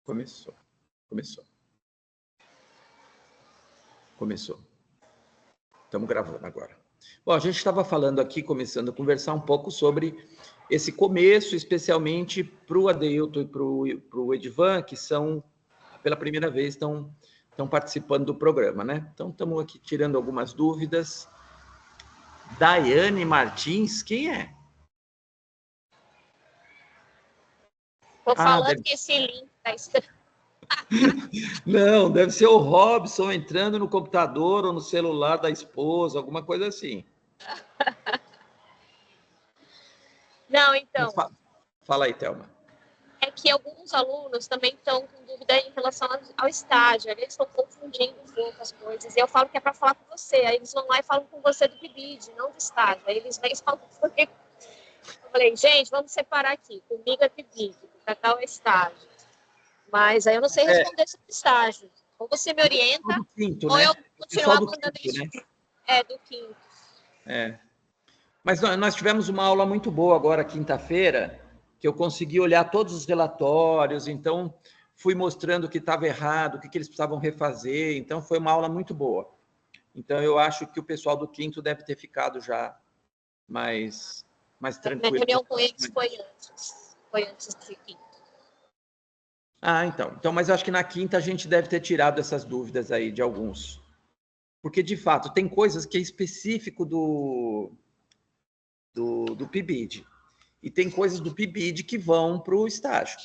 Começou. Estamos gravando agora. Bom, a gente estava falando aqui, começando a conversar um pouco sobre esse começo, especialmente para o Adeilton e para o Edivan, que são, pela primeira vez, estão participando do programa, né? Então, estamos aqui tirando algumas dúvidas. Daiane Martins, quem é? Estou falando que esse link está escrito. Não, deve ser o Robson entrando no computador ou no celular da esposa, alguma coisa assim. Não, então. Fala aí, Thelma. É que alguns alunos também estão com dúvida em relação ao estágio. Eles estão confundindo um pouco as coisas. E eu falo que é para falar com você. Aí eles vão lá e falam com você do PIBID, não do estágio. Aí eles vêm e falam com você. Eu falei, gente, vamos separar aqui. Comigo é PIBID, com Cacau é estágio. Mas aí eu não sei responder sobre estágio. Ou você me orienta, do quinto, ou né? eu continuar mandando isso. Né? É, do quinto. É. Mas nós tivemos uma aula muito boa agora, quinta-feira, que eu consegui olhar todos os relatórios, então fui mostrando o que estava errado, o que eles precisavam refazer, então foi uma aula muito boa. Então eu acho que o pessoal do quinto deve ter ficado já mais tranquilo. A reunião com eles foi antes do quinto. Ah, então, mas eu acho que na quinta a gente deve ter tirado essas dúvidas aí de alguns. Porque, de fato, tem coisas que é específico do PIBID. E tem coisas do PIBID que vão para o estágio.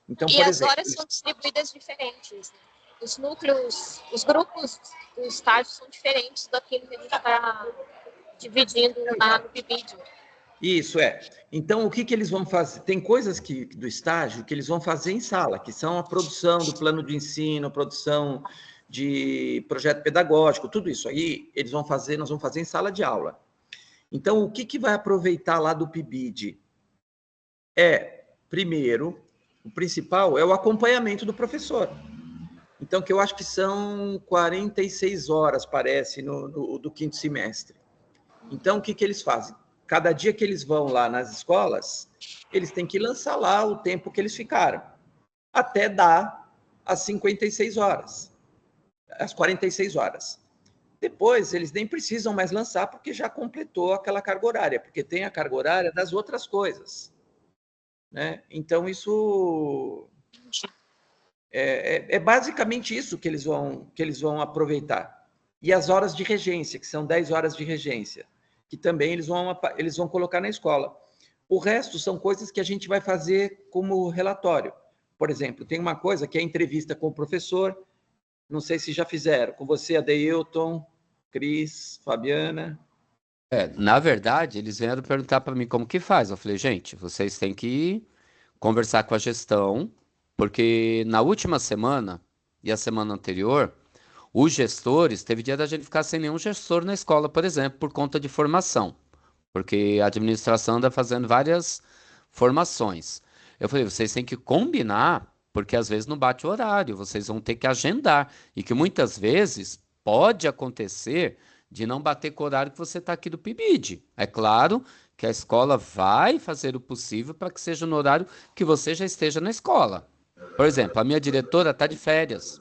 Então, por exemplo, as horas são distribuídas diferentes. Né? Os núcleos, os grupos do estágio são diferentes daquilo que a gente está dividindo no PIBID. Isso, é. Então, o que eles vão fazer? Tem coisas do estágio que eles vão fazer em sala, que são a produção do plano de ensino, a produção de projeto pedagógico, tudo isso aí nós vamos fazer em sala de aula. Então, o que vai aproveitar lá do PIBID? Primeiro, o principal é o acompanhamento do professor. Então, que eu acho que são 46 horas, parece, do quinto semestre. Então, o que eles fazem? Cada dia que eles vão lá nas escolas, eles têm que lançar lá o tempo que eles ficaram, até dar as 56 horas, as 46 horas. Depois, eles nem precisam mais lançar, porque já completou aquela carga horária, porque tem a carga horária das outras coisas. Né? Então, isso é basicamente isso que eles vão aproveitar. E as horas de regência, que são 10 horas de regência, que também eles vão colocar na escola. O resto são coisas que a gente vai fazer como relatório. Por exemplo, tem uma coisa que é a entrevista com o professor, não sei se já fizeram, com você, Adeilton, Cris, Fabiana. Na verdade, eles vieram perguntar para mim como que faz. Eu falei, gente, vocês têm que conversar com a gestão, porque na última semana e a semana anterior, os gestores, teve dia da gente ficar sem nenhum gestor na escola, por exemplo, por conta de formação, porque a administração anda fazendo várias formações. Eu falei, vocês têm que combinar, porque às vezes não bate o horário, vocês vão ter que agendar, e que muitas vezes pode acontecer de não bater com o horário que você está aqui do PIBID. É claro que a escola vai fazer o possível para que seja no horário que você já esteja na escola. Por exemplo, a minha diretora está de férias.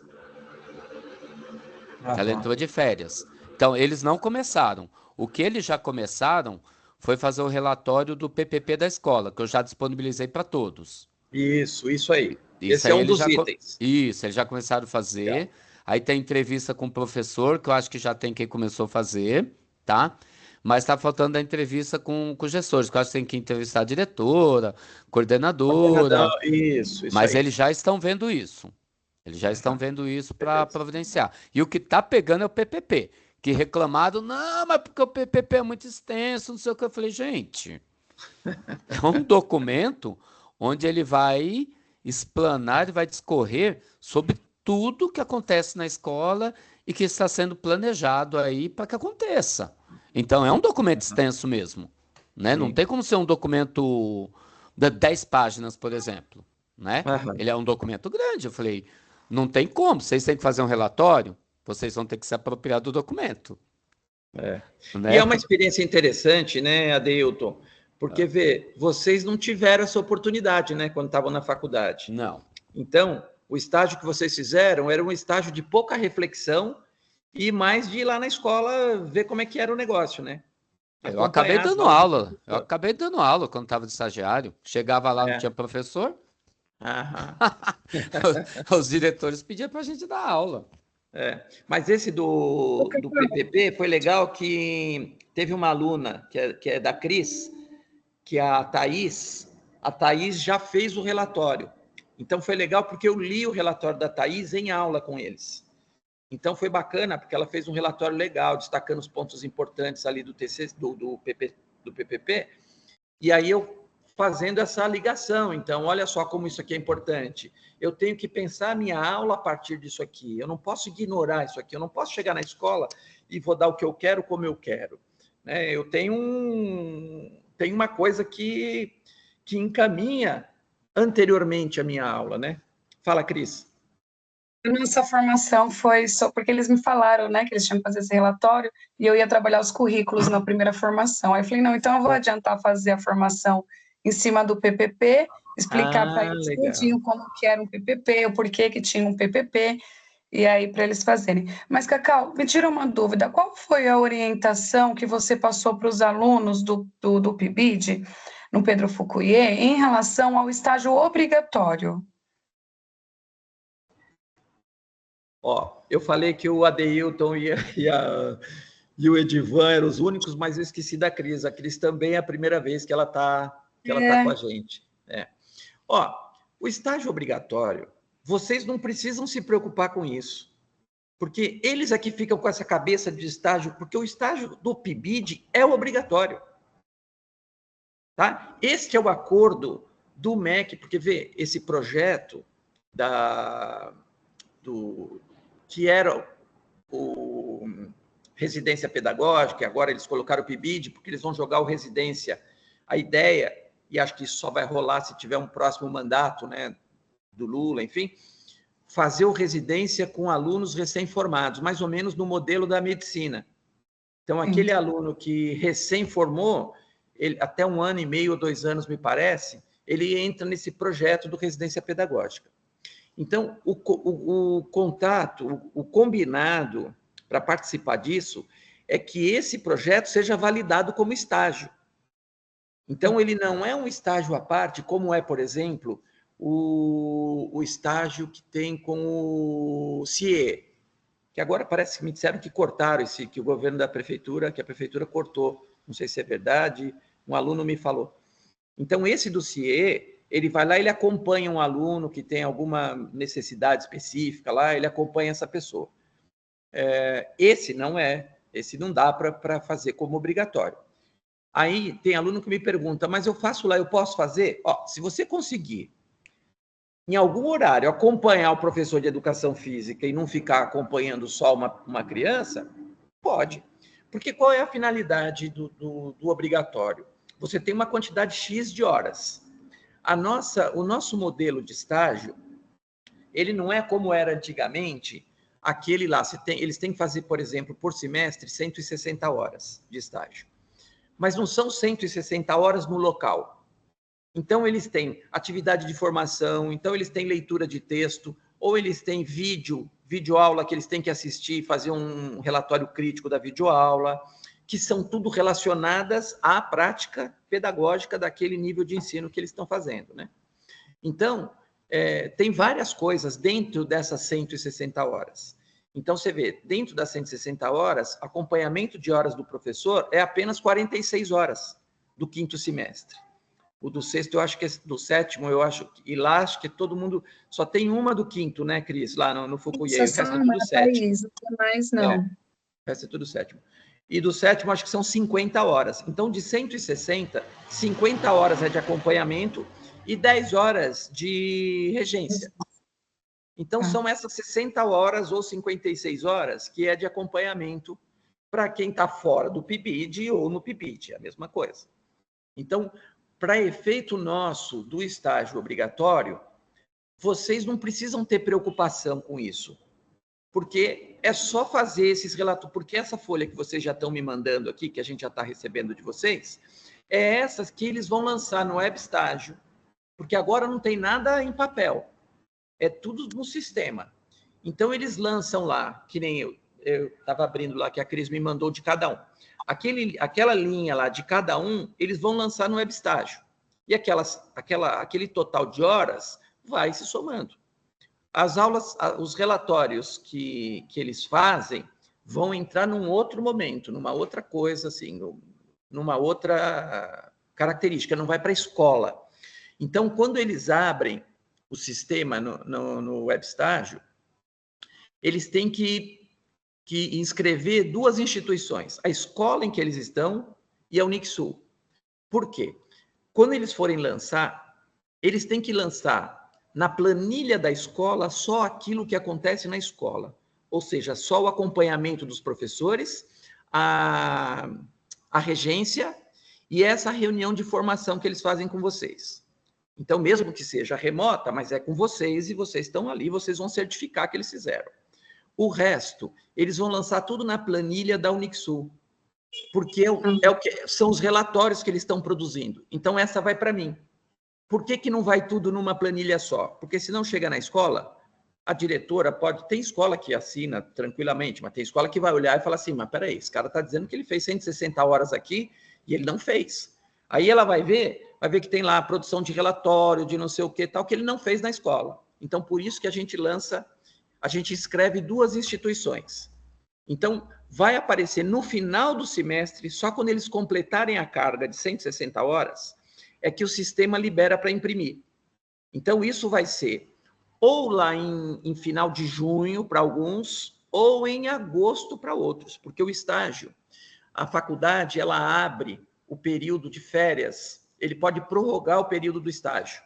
Ela entrou de férias. Então, eles não começaram. O que eles já começaram foi fazer o relatório do PPP da escola, que eu já disponibilizei para todos. Isso aí. Esse é um dos itens. Isso, eles já começaram a fazer. Legal. Aí tem entrevista com o professor, que eu acho que já tem quem começou a fazer, tá? Mas está faltando a entrevista com os gestores, que eu acho que tem que entrevistar a diretora, coordenadora. Isso mas aí. Eles já estão vendo isso. Eles já estão vendo isso para providenciar. E o que está pegando é o PPP, que reclamaram, não, mas porque o PPP é muito extenso, não sei o que. Eu falei, gente, é um documento onde ele vai explanar, ele vai discorrer sobre tudo que acontece na escola e que está sendo planejado aí para que aconteça. Então, é um documento extenso mesmo. Né? Não tem como ser um documento de 10 páginas, por exemplo. Né? Ele é um documento grande. Eu falei, não tem como. Vocês têm que fazer um relatório, vocês vão ter que se apropriar do documento. Né? E é uma experiência interessante, né, Adeilton? Porque, vocês não tiveram essa oportunidade, né, quando estavam na faculdade. Não. Então, O estágio que vocês fizeram era um estágio de pouca reflexão e mais de ir lá na escola ver como é que era o negócio, né? Eu acabei Acompanhar as dando aulas do aula. Eu professor. acabei dando aula quando estava de estagiário. Chegava lá, não É. tinha professor. Aham. Os diretores pediam para a gente dar aula. Mas esse Ô, do Cacau, PPP foi legal que teve uma aluna, que é da Cris, que é a Thaís já fez o relatório. Então foi legal porque eu li o relatório da Thaís em aula com eles. Então foi bacana porque ela fez um relatório legal, destacando os pontos importantes ali do TC, do PPP, e aí eu fazendo essa ligação. Então, olha só como isso aqui é importante. Eu tenho que pensar a minha aula a partir disso aqui. Eu não posso ignorar isso aqui. Eu não posso chegar na escola e vou dar o que eu quero como eu quero. Né? Eu tenho uma coisa que encaminha anteriormente a minha aula, né? Fala, Cris. nossa formação foi só porque eles me falaram, né, que eles tinham que fazer esse relatório e eu ia trabalhar os currículos na primeira formação. Aí eu falei, não, então eu vou adiantar fazer a formação em cima do PPP, explicar para eles Legal. tudinho como que era um PPP, o porquê que tinha um PPP, e aí para eles fazerem. Mas, Cacau, me tira uma dúvida, qual foi a orientação que você passou para os alunos do PIBID, no Pedro Foucuier, em relação ao estágio obrigatório? Ó, eu falei que o Adeilton e o Edivan eram os únicos, mas eu esqueci da Cris. A Cris também é a primeira vez que ela tá com a gente. Ó, o estágio obrigatório, vocês não precisam se preocupar com isso, porque eles aqui ficam com essa cabeça de estágio, porque o estágio do PIBID é obrigatório. Tá? Este é o acordo do MEC, porque vê, esse projeto que era o residência pedagógica, e agora eles colocaram o PIBID, porque eles vão jogar o residência. A ideia, e acho que isso só vai rolar se tiver um próximo mandato, né, do Lula, enfim, fazer o residência com alunos recém-formados, mais ou menos no modelo da medicina. Então, aquele aluno que recém-formou, até 1 ano e meio ou 2 anos, me parece, ele entra nesse projeto do residência pedagógica. Então, o contato, o combinado para participar disso é que esse projeto seja validado como estágio. Então, ele não é um estágio à parte, como é, por exemplo, o estágio que tem com o CIE, que agora parece que me disseram que cortaram que o governo da prefeitura, que a prefeitura cortou, não sei se é verdade, um aluno me falou. Então, esse do CIE, ele vai lá, ele acompanha um aluno que tem alguma necessidade específica lá, ele acompanha essa pessoa. Esse não dá para fazer como obrigatório. Aí tem aluno que me pergunta, mas eu faço lá, eu posso fazer? Ó, se você conseguir, em algum horário, acompanhar o professor de educação física e não ficar acompanhando só uma criança, pode. Porque qual é a finalidade do obrigatório? Você tem uma quantidade X de horas. O nosso modelo de estágio, ele não é como era antigamente, aquele lá, eles têm que fazer, por exemplo, por semestre, 160 horas de estágio. Mas não são 160 horas no local. Então, eles têm atividade de formação, então eles têm leitura de texto, ou eles têm videoaula que eles têm que assistir, fazer um relatório crítico da videoaula, que são tudo relacionadas à prática pedagógica daquele nível de ensino que eles estão fazendo, né? Então, tem várias coisas dentro dessas 160 horas. Então, você vê, dentro das 160 horas, acompanhamento de horas do professor é apenas 46 horas do 5º semestre. O do 6º, eu acho que é do 7º, eu acho, e lá acho que todo mundo, só tem uma do 5º, né, Cris, lá no Foucuier, o resto é tudo 7º. Mas não. O resto é tudo 7º. E do 7º, acho que são 50 horas. Então, de 160, 50 horas é de acompanhamento e 10 horas de regência. Então, são essas 60 horas ou 56 horas que é de acompanhamento para quem está fora do PIBID ou no PIBID, é a mesma coisa. Então, para efeito nosso do estágio obrigatório, vocês não precisam ter preocupação com isso, porque é só fazer esses relatos, porque essa folha que vocês já estão me mandando aqui, que a gente já está recebendo de vocês, é essas que eles vão lançar no web estágio, porque agora não tem nada em papel. é tudo no sistema. Então, eles lançam lá, que nem eu estava abrindo lá, que a Cris me mandou de cada um. Aquela linha lá de cada um, eles vão lançar no WebStágio. E aquele total de horas vai se somando. As aulas, os relatórios que eles fazem vão entrar num outro momento, numa outra coisa, assim, numa outra característica, não vai para a escola. Então, quando eles abrem o sistema no WebStágio, eles têm que inscrever duas instituições, a escola em que eles estão e a Unixul. Por quê? Quando eles forem lançar, eles têm que lançar na planilha da escola só aquilo que acontece na escola, ou seja, só o acompanhamento dos professores, a regência e essa reunião de formação que eles fazem com vocês. Então, mesmo que seja remota, mas é com vocês e vocês estão ali, vocês vão certificar que eles fizeram. O resto, eles vão lançar tudo na planilha da Unixul, porque são os relatórios que eles estão produzindo. Então, essa vai para mim. Por que não vai tudo numa planilha só? Porque se não chega na escola, a diretora pode... Tem escola que assina tranquilamente, mas tem escola que vai olhar e falar assim, mas peraí, esse cara está dizendo que ele fez 160 horas aqui e ele não fez. Aí ela vai ver que tem lá a produção de relatório, de não sei o que tal, que ele não fez na escola. Então, por isso que a gente escreve duas instituições. Então, vai aparecer no final do semestre, só quando eles completarem a carga de 160 horas, é que o sistema libera para imprimir. Então, isso vai ser ou lá em final de junho para alguns, ou em agosto para outros, porque o estágio, a faculdade, ela abre o período de férias, ele pode prorrogar o período do estágio.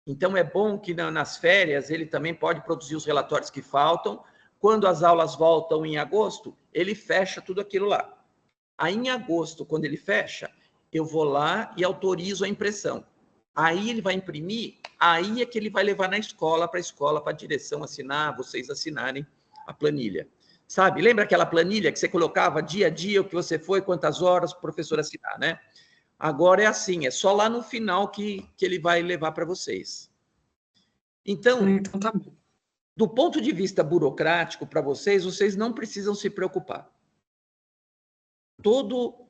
Então, é bom que nas férias ele também pode produzir os relatórios que faltam. Quando as aulas voltam em agosto, ele fecha tudo aquilo lá. Aí, em agosto, quando ele fecha, eu vou lá e autorizo a impressão. Aí ele vai imprimir, aí é que ele vai levar na escola, para a direção assinar, vocês assinarem a planilha. Sabe? Lembra aquela planilha que você colocava dia a dia, o que você foi, quantas horas, o professor assinar, né? Agora é assim, é só lá no final que ele vai levar para vocês. Então, tá bom. Do ponto de vista burocrático, para vocês não precisam se preocupar.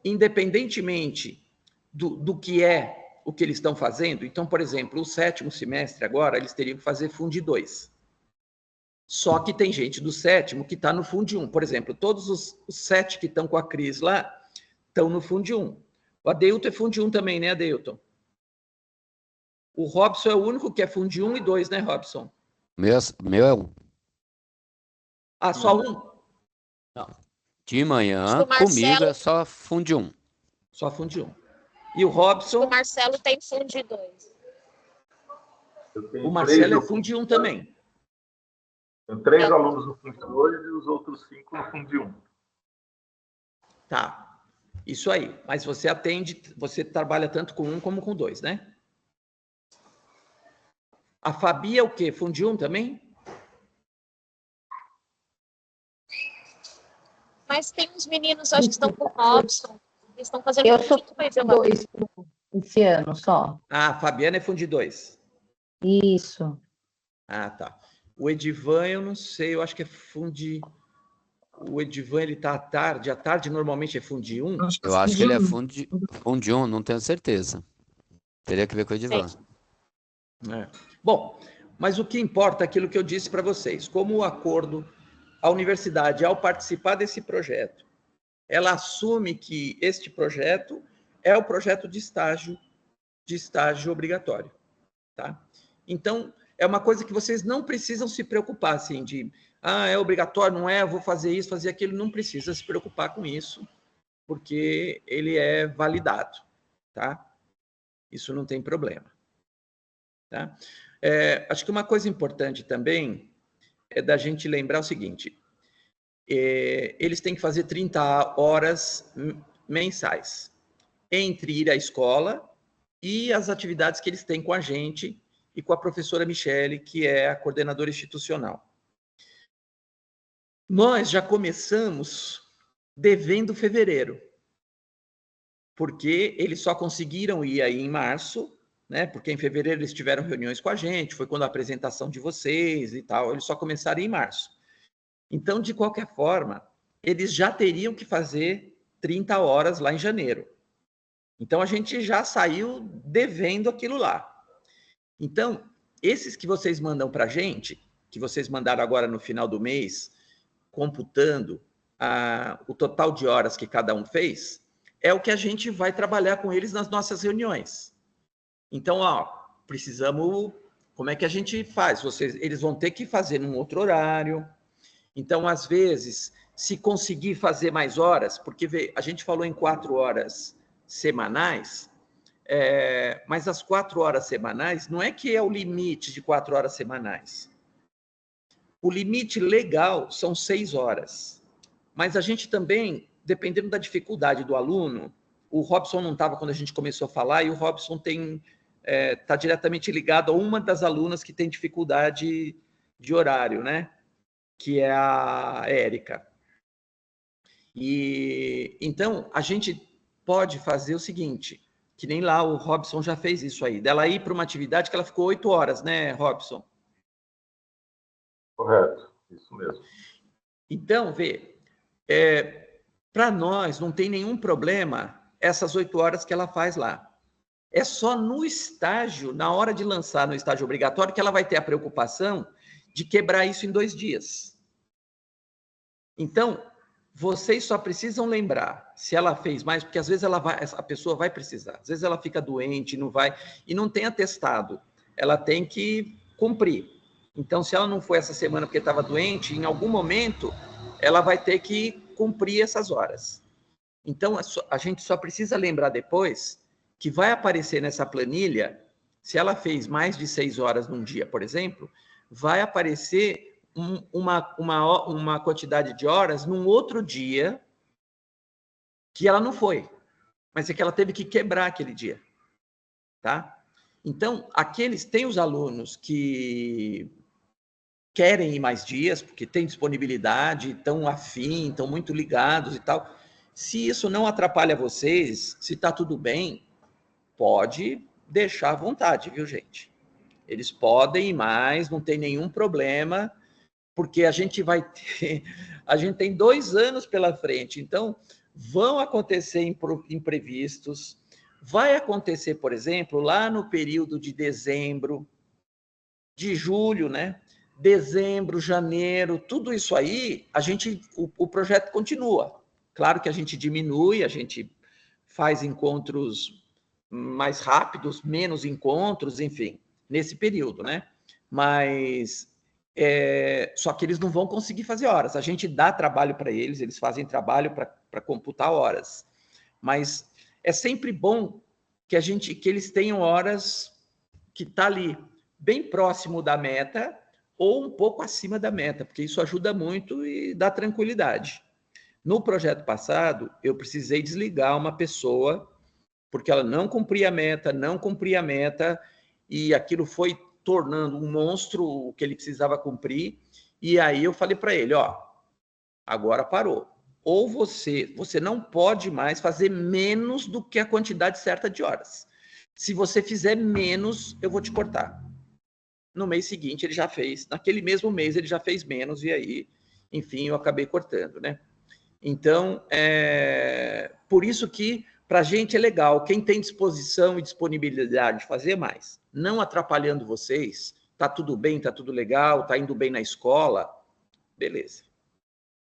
Independentemente do que é o que eles estão fazendo, então, por exemplo, o 7º semestre agora, eles teriam que fazer Fund 2. Só que tem gente do 7º que está no Fund 1. Por exemplo, todos os 7 que estão com a Cris lá estão no Fund 1. O Adeilton é Fund 1 também, né, Adeilton? O Robson é o único que é Fund 1 e 2, né, Robson? Meu é 1. Ah, só um? Não. De manhã, comigo é só Fund 1. Só Fund 1. E o Robson? O Marcelo tem Fund 2. O Marcelo é Fund 1 também. Tem 3 alunos no Fund 2 e os outros 5 no Fund 1. Tá. Isso aí. Mas você trabalha tanto com 1 como com 2, né? A Fabi é o quê? Fund 1 também? Mas tem uns meninos, acho que estão com o Robson. Eles estão fazendo Eu sou Fund 2 esse ano só. Ah, a Fabiana é Fund 2. Isso. Ah, tá. O Edivan, eu não sei, eu acho que é Fund... O Edivan, ele está à tarde. À tarde, normalmente, é Fund 1? Eu acho que ele é Fund 1, não tenho certeza. Teria que ver com o Edivan. É. Bom, mas o que importa é aquilo que eu disse para vocês. Como o acordo, a universidade, ao participar desse projeto, ela assume que este projeto é o projeto de estágio obrigatório. Tá? Então, é uma coisa que vocês não precisam se preocupar, assim, de, é obrigatório, não é, eu vou fazer isso, fazer aquilo, não precisa se preocupar com isso, porque ele é validado, tá? Isso não tem problema. Tá? Acho que uma coisa importante também é da gente lembrar o seguinte, eles têm que fazer 30 horas mensais, entre ir à escola e as atividades que eles têm com a gente e com a professora Michele, que é a coordenadora institucional. Nós já começamos devendo fevereiro, porque eles só conseguiram ir aí em março, né? Porque em fevereiro eles tiveram reuniões com a gente, foi quando a apresentação de vocês e tal, eles só começaram em março. Então, de qualquer forma, eles já teriam que fazer 30 horas lá em janeiro. Então, a gente já saiu devendo aquilo lá. Então, esses que vocês mandam para a gente, que vocês mandaram agora no final do mês, computando o total de horas que cada um fez, é o que a gente vai trabalhar com eles nas nossas reuniões. Então, precisamos... Como é que a gente faz? Eles vão ter que fazer num outro horário. Então, às vezes, se conseguir fazer mais horas, porque a gente falou em 4 horas semanais, mas as 4 horas semanais não é que é o limite de 4 horas semanais. O limite legal são 6 horas. Mas a gente também, dependendo da dificuldade do aluno, o Robson não estava quando a gente começou a falar, e o Robson está diretamente ligado a uma das alunas que tem dificuldade de horário, né? Que é a Érica. E então a gente pode fazer o seguinte, que nem lá o Robson já fez isso aí, dela ir para uma atividade que ela ficou 8 horas, né, Robson? Correto, isso mesmo. Então, para nós não tem nenhum problema essas 8 horas que ela faz lá. É só no estágio, na hora de lançar no estágio obrigatório, que ela vai ter a preocupação de quebrar isso em 2 dias. Então, vocês só precisam lembrar se ela fez mais, porque às vezes a pessoa vai precisar, às vezes ela fica doente, não vai, e não tem atestado, ela tem que cumprir. Então, se ela não foi essa semana porque estava doente, em algum momento ela vai ter que cumprir essas horas. Então, a gente só precisa lembrar depois que vai aparecer nessa planilha, se ela fez mais de 6 horas num dia, por exemplo, vai aparecer uma quantidade de horas num outro dia que ela não foi, mas é que ela teve que quebrar aquele dia, tá? Então, tem os alunos que querem ir mais dias, porque têm disponibilidade, estão afim, estão muito ligados e tal. Se isso não atrapalha vocês, se está tudo bem, pode deixar à vontade, viu, gente? Eles podem ir mais, não tem nenhum problema, porque a gente tem 2 anos pela frente, então vão acontecer imprevistos, vai acontecer, por exemplo, lá no período de dezembro, de julho, né? Dezembro, janeiro, tudo isso aí, o projeto continua. Claro que a gente diminui, a gente faz encontros mais rápidos, menos encontros, enfim, nesse período, né? Mas só que eles não vão conseguir fazer horas. A gente dá trabalho para eles, eles fazem trabalho para computar horas. Mas é sempre bom que eles tenham horas que está ali bem próximo da meta ou um pouco acima da meta, porque isso ajuda muito e dá tranquilidade. No projeto passado, eu precisei desligar uma pessoa porque ela não cumpria a meta, e aquilo foi tornando um monstro o que ele precisava cumprir, e aí eu falei para ele, agora parou. Ou você não pode mais fazer menos do que a quantidade certa de horas. Se você fizer menos, eu vou te cortar. No mês seguinte ele já fez, naquele mesmo mês ele já fez menos, e aí, enfim, eu acabei cortando, né? Então, por isso que para a gente é legal, quem tem disposição e disponibilidade de fazer mais, não atrapalhando vocês, tá tudo bem, tá tudo legal, tá indo bem na escola, beleza.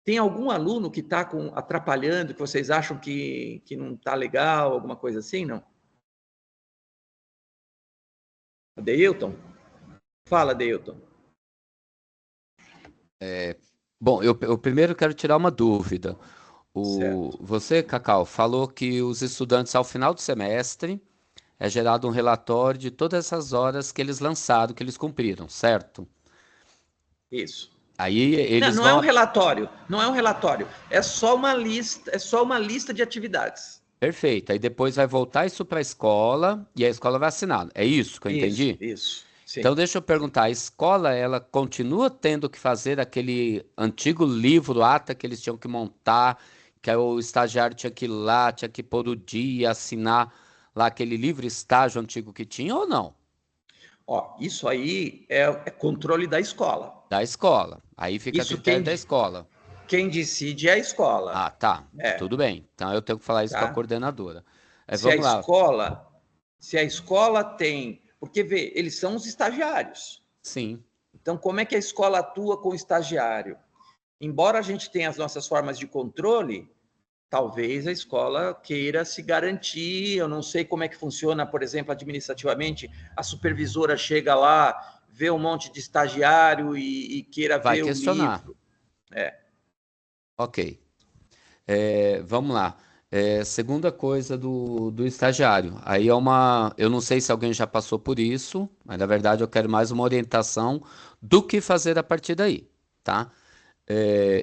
Tem algum aluno que está atrapalhando, que vocês acham que não está legal, alguma coisa assim, não? Deilton? Fala, Deilton. Bom, eu primeiro quero tirar uma dúvida. Certo. Você, Cacau, falou que os estudantes, ao final do semestre, é gerado um relatório de todas essas horas que eles lançaram, que eles cumpriram, certo? Isso. Aí eles não vão... é um relatório, é só uma lista de atividades. Perfeito. Aí depois vai voltar isso para a escola e a escola vai assinar. É isso que eu entendi? Isso. Sim. Então deixa eu perguntar, a escola ela continua tendo que fazer aquele antigo livro, ata que eles tinham que montar, que aí o estagiário tinha que ir lá, tinha que pôr o dia, assinar lá aquele livre estágio antigo que tinha ou não? Ó, isso aí é controle da escola. Da escola. Aí fica a Isso critério da escola. quem decide é a escola. Ah, tá. É, Tudo bem. Então eu tenho que falar isso com a tá? coordenadora. Se a Vamos lá. escola, se a escola tem, porque vê, eles são os estagiários. Sim. Então, como é que a escola atua com o estagiário? Embora a gente tenha as nossas formas de controle, talvez a escola queira se garantir. Eu não sei como é que funciona, por exemplo, administrativamente, a supervisora chega lá, vê um monte de estagiário e queira Vai ver o questionar. livro. Ok. Vamos lá. Segunda coisa do estagiário. Aí eu não sei se alguém já passou por isso, mas na verdade eu quero mais uma orientação do que fazer a partir daí, tá?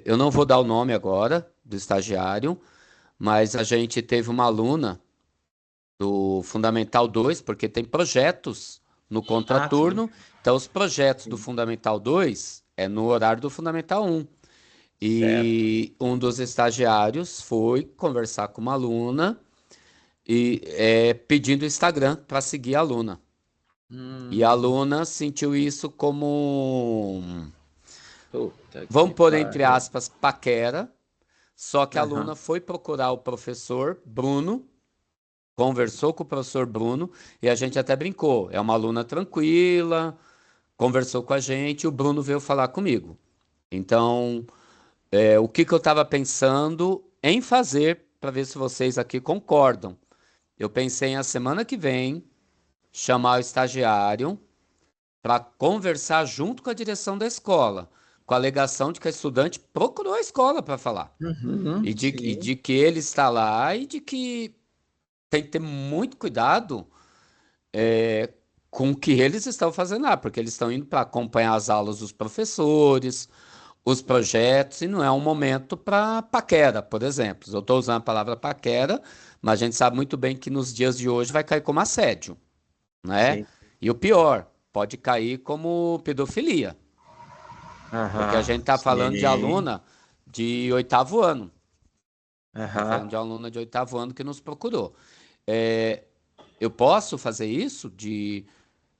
Eu não vou dar o nome agora do estagiário, mas a gente teve uma aluna do Fundamental 2, porque tem projetos no Ah, sim. contraturno, então os projetos do Sim. Fundamental 2 é no horário do Fundamental 1. Certo. E um dos estagiários foi conversar com uma aluna e pedindo o Instagram para seguir a aluna. E a Hum, aluna sentiu isso como, puta que vamos pôr entre pariu. aspas, paquera. Só que a aluna Aham. foi procurar o professor Bruno, conversou com o professor Bruno e a gente até brincou. É uma aluna tranquila, conversou com a gente e o Bruno veio falar comigo. Então, o que que eu estava pensando em fazer para ver se vocês aqui concordam? Eu pensei em a semana que vem chamar o estagiário para conversar junto com a direção da escola, com a alegação de que a estudante procurou a escola para falar. Uhum, E sim. de que ele está lá e de que tem que ter muito cuidado com o que eles estão fazendo lá, porque eles estão indo para acompanhar as aulas dos professores, os projetos, e não é um momento para paquera, por exemplo. Eu estou usando a palavra paquera, mas a gente sabe muito bem que nos dias de hoje vai cair como assédio, né? Sim. E o pior, pode cair como pedofilia, porque a Aham. gente está falando de Sim. aluna de oitavo ano. Está falando Aham. de aluna de oitavo ano que nos procurou. É, eu posso fazer isso de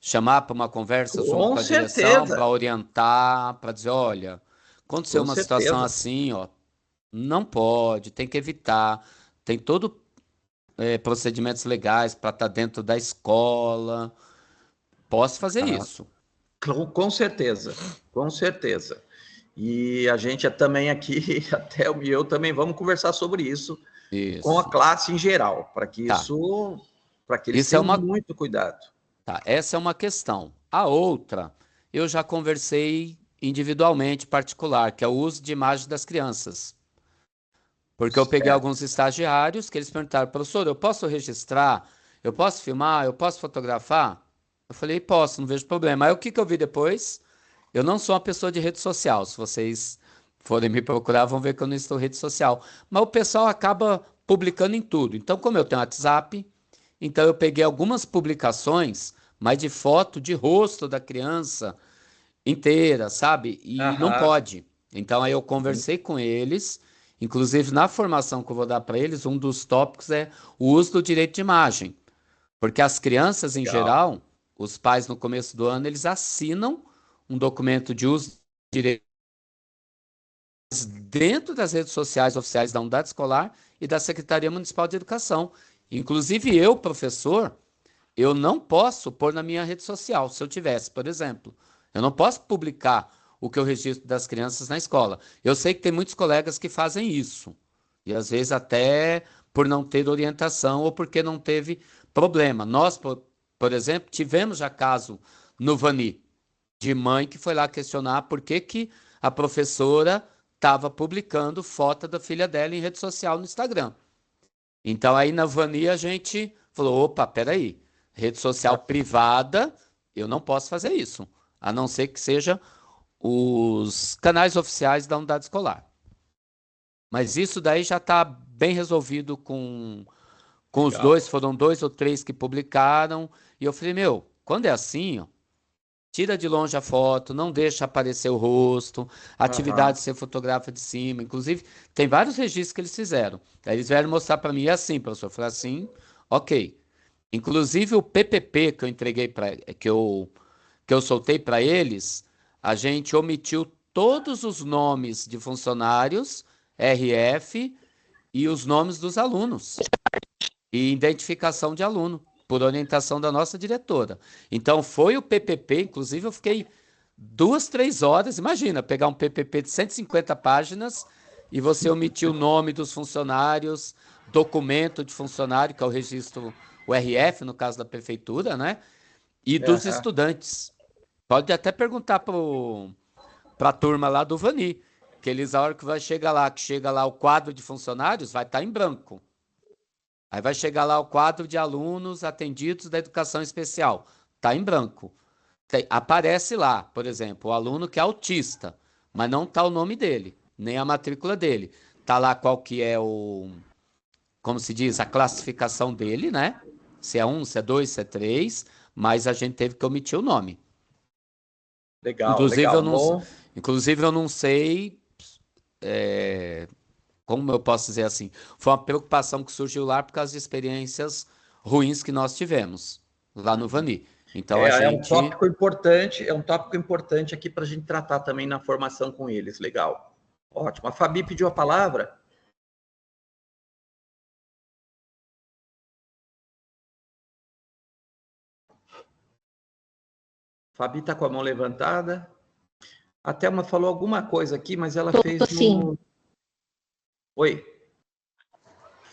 chamar para uma conversa junto Com com a direção, certeza. para orientar, para dizer, olha, aconteceu Com uma situação certeza. assim, ó, não pode, tem que evitar, tem todo procedimentos legais para estar dentro da escola. Posso fazer Ah, isso. com certeza. Com certeza. E a gente também aqui, até o eu também vamos conversar sobre isso com a Isso. classe em geral, para que Tá. isso, para que eles Isso é tenham uma, muito cuidado. tá. Essa é uma questão. A outra, eu já conversei individualmente, particular, que é o uso de imagem das crianças. Porque eu peguei Certo. alguns estagiários que eles perguntaram, professor, eu posso registrar? Eu posso filmar? Eu posso fotografar? Eu falei, posso, não vejo problema. Aí o que que eu vi depois? Eu não sou uma pessoa de rede social. Se vocês forem me procurar, vão ver que eu não estou em rede social. Mas o pessoal acaba publicando em tudo. Então, como eu tenho WhatsApp, então eu peguei algumas publicações, mas de foto de rosto da criança inteira, sabe? E não Aham. pode. Então aí eu conversei com eles, inclusive na formação que eu vou dar para eles, um dos tópicos é o uso do direito de imagem, porque as crianças em Legal. geral, os pais no começo do ano, eles assinam um documento de uso de direito dentro das redes sociais oficiais da unidade escolar e da Secretaria Municipal de Educação. Inclusive eu, professor, eu não posso pôr na minha rede social, se eu tivesse, por exemplo. Eu não posso publicar o que eu registro das crianças na escola. Eu sei que tem muitos colegas que fazem isso. E às vezes até por não ter orientação ou porque não teve problema. Nós, por exemplo, tivemos já caso no Vani, de mãe que foi lá questionar por que que a professora estava publicando foto da filha dela em rede social no Instagram. Então aí na Vani a gente falou, opa, peraí, rede social privada, eu não posso fazer isso, a não ser que seja os canais oficiais da unidade escolar. Mas isso daí já está bem resolvido com os Legal. dois, foram dois ou três que publicaram, e eu falei, meu, quando é assim, ó, tira de longe a foto, não deixa aparecer o rosto, Aham. atividade você fotografa de cima. Inclusive, tem vários registros que eles fizeram. Aí eles vieram mostrar para mim, é assim, professor. Eu falei assim, ok. Inclusive o PPP que eu entreguei que eu soltei para eles, a gente omitiu todos os nomes de funcionários, RF e os nomes dos alunos e identificação de aluno, por orientação da nossa diretora. Então foi o PPP, inclusive eu fiquei 2, 3 horas, imagina, pegar um PPP de 150 páginas e você omitir o nome dos funcionários, documento de funcionário, que é o registro, o RF, no caso da prefeitura, né? E dos Aham. estudantes. Pode até perguntar para a turma lá do Vani, que eles, a hora que vai chegar lá, que chega lá o quadro de funcionários, vai estar em branco. Aí vai chegar lá o quadro de alunos atendidos da educação especial, está em branco. Aparece lá, por exemplo, o aluno que é autista, mas não está o nome dele, nem a matrícula dele. Está lá qual que é como se diz, a classificação dele, né? Se é 1, se é 2, se é 3, mas a gente teve que omitir o nome. Legal, Inclusive, eu legal. não, Bom, inclusive, eu não sei, é, como eu posso dizer assim, foi uma preocupação que surgiu lá por causa de experiências ruins que nós tivemos lá no Vani. Então, a é um gente... tópico importante aqui para a gente tratar também na formação com eles. Legal. Ótimo. A Fabi pediu a palavra. Fabi está com a mão levantada. A Thelma falou alguma coisa aqui, mas ela fez Tô sim. no... Oi.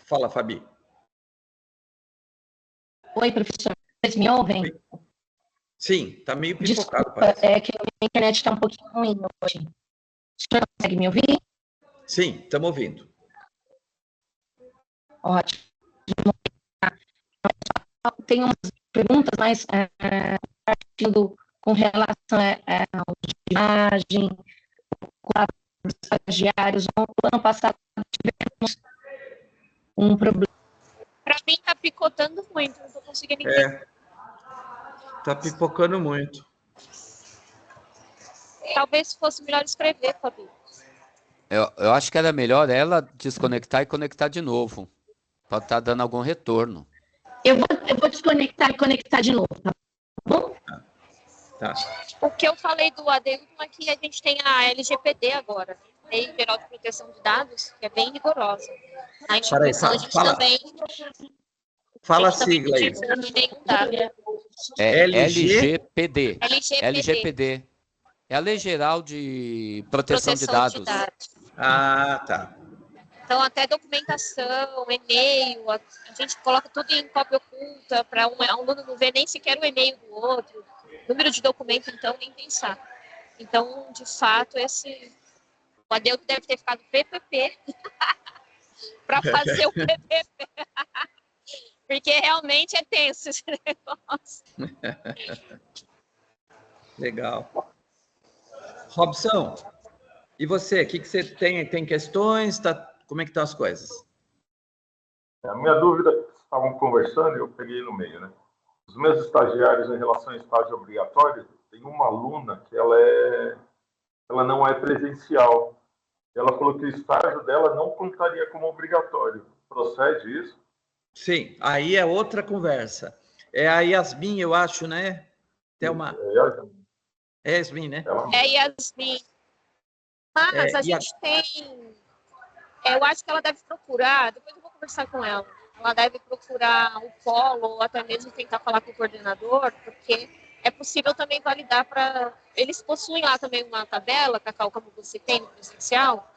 Fala, Fabi. Oi, professor. Vocês me ouvem? Oi. Sim, está meio pipocado, Desculpa, parece. é que a minha internet está um pouquinho ruim hoje. O senhor consegue me ouvir? Sim, estamos ouvindo. Ótimo. Tenho umas perguntas, mas partindo com relação ao de imagem, quadros estagiários. No ano passado tivemos um problema. Para mim tá picotando muito, não tô conseguindo entender. Está pipocando muito. Talvez fosse melhor escrever, Fabi. Eu acho que era melhor ela desconectar e conectar de novo. Pode estar dando algum retorno. Eu vou desconectar e conectar de novo, tá bom? Tá. O que eu falei do AD1 é que a gente tem a LGPD agora, Lei Geral de Proteção de Dados, que é bem rigorosa. Na instituição a gente também... Fala a gente também sigla aí. não divulga nenhum dado. É LGPD. LGPD. É a Lei Geral de Proteção de Dados. Ah, tá. Então, até documentação, e-mail, a gente coloca tudo em cópia oculta para um aluno não ver nem sequer o e-mail do outro. Número de documento, então, nem pensar. Então, de fato, o Adeudo deve ter ficado PPP para fazer o PPP. Porque realmente é tenso esse negócio. Legal. Robson, e você? O que você tem? Tem questões? Como é que estão as coisas? A minha dúvida, estavam conversando e eu peguei no meio, né? Os meus estagiários, em relação ao estágio obrigatório, tem uma aluna que ela não é presencial. Ela falou que o estágio dela não contaria como obrigatório. Procede isso? Sim, aí é outra conversa. É a Yasmin, eu acho, né? Thelma. É Yasmin, né? É Yasmin. Mas a gente tem... eu acho que ela deve procurar, depois eu vou conversar com ela, ela deve procurar o polo ou até mesmo tentar falar com o coordenador, porque é possível também validar para... Eles possuem lá também uma tabela, Cacau, como você tem no presencial,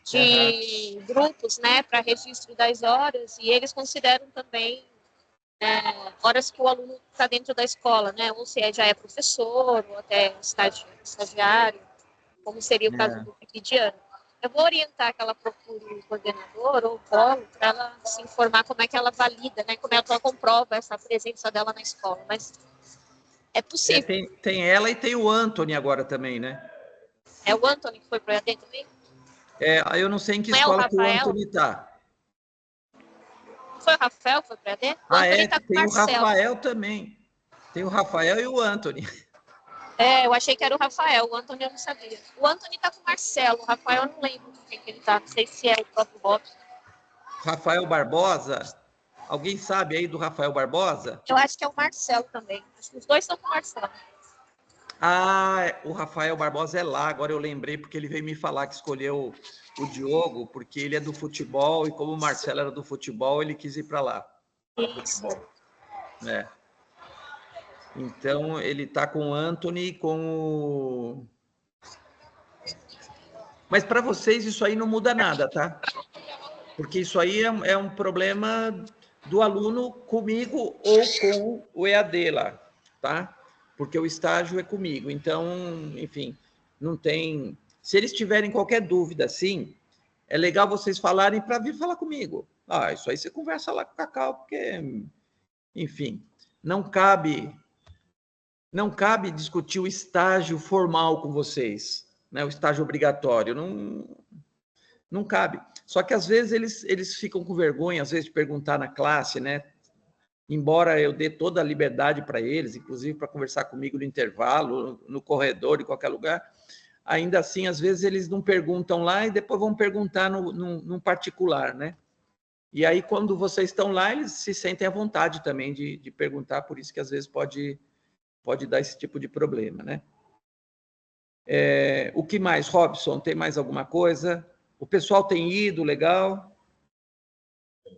de grupos, né, para registro das horas, e eles consideram também horas que o aluno está dentro da escola, né, ou se já é professor, ou até estagiário, como seria o caso do pipidiano. Eu vou orientar que ela procure o coordenador ou o polo para ela se informar como é que ela valida, né, como é que ela comprova essa presença dela na escola, mas é possível. Tem ela e tem o Anthony agora também, né? É o Anthony que foi para o EAD também? Eu não sei em que Não escola é o que o Anthony está. Foi o Rafael que foi para o EAD? O Anthony tá com tem o Marcelo. Rafael também. Tem o Rafael e o Anthony. Eu achei que era o Rafael, o Anthony eu não sabia. O Anthony tá com o Marcelo, o Rafael eu não lembro com quem que ele tá, não sei se é o próprio Robson. Rafael Barbosa? Alguém sabe aí do Rafael Barbosa? Eu acho que é o Marcelo também. Acho que os dois estão com o Marcelo. Ah, o Rafael Barbosa é lá, agora eu lembrei, porque ele veio me falar que escolheu o Diogo, porque ele é do futebol, e como o Marcelo era do futebol, ele quis ir para lá. Isso. É. Então, ele está com o Anthony e com o... Mas para vocês isso aí não muda nada, tá? Porque isso aí é um problema do aluno comigo ou com o EAD lá, tá? Porque o estágio é comigo. Então, enfim, não tem... Se eles tiverem qualquer dúvida, sim, é legal vocês falarem para vir falar comigo. Ah, isso aí você conversa lá com o Cacau, porque, enfim, não cabe discutir o estágio formal com vocês, né? O estágio obrigatório, não cabe. Só que às vezes eles ficam com vergonha, às vezes, de perguntar na classe, né? Embora eu dê toda a liberdade para eles, inclusive para conversar comigo no intervalo, no corredor, em qualquer lugar, ainda assim, às vezes eles não perguntam lá e depois vão perguntar num particular, né? E aí, quando vocês estão lá, eles se sentem à vontade também de perguntar, por isso que às vezes pode dar esse tipo de problema, né? O que mais, Robson? Tem mais alguma coisa? O pessoal tem ido, legal?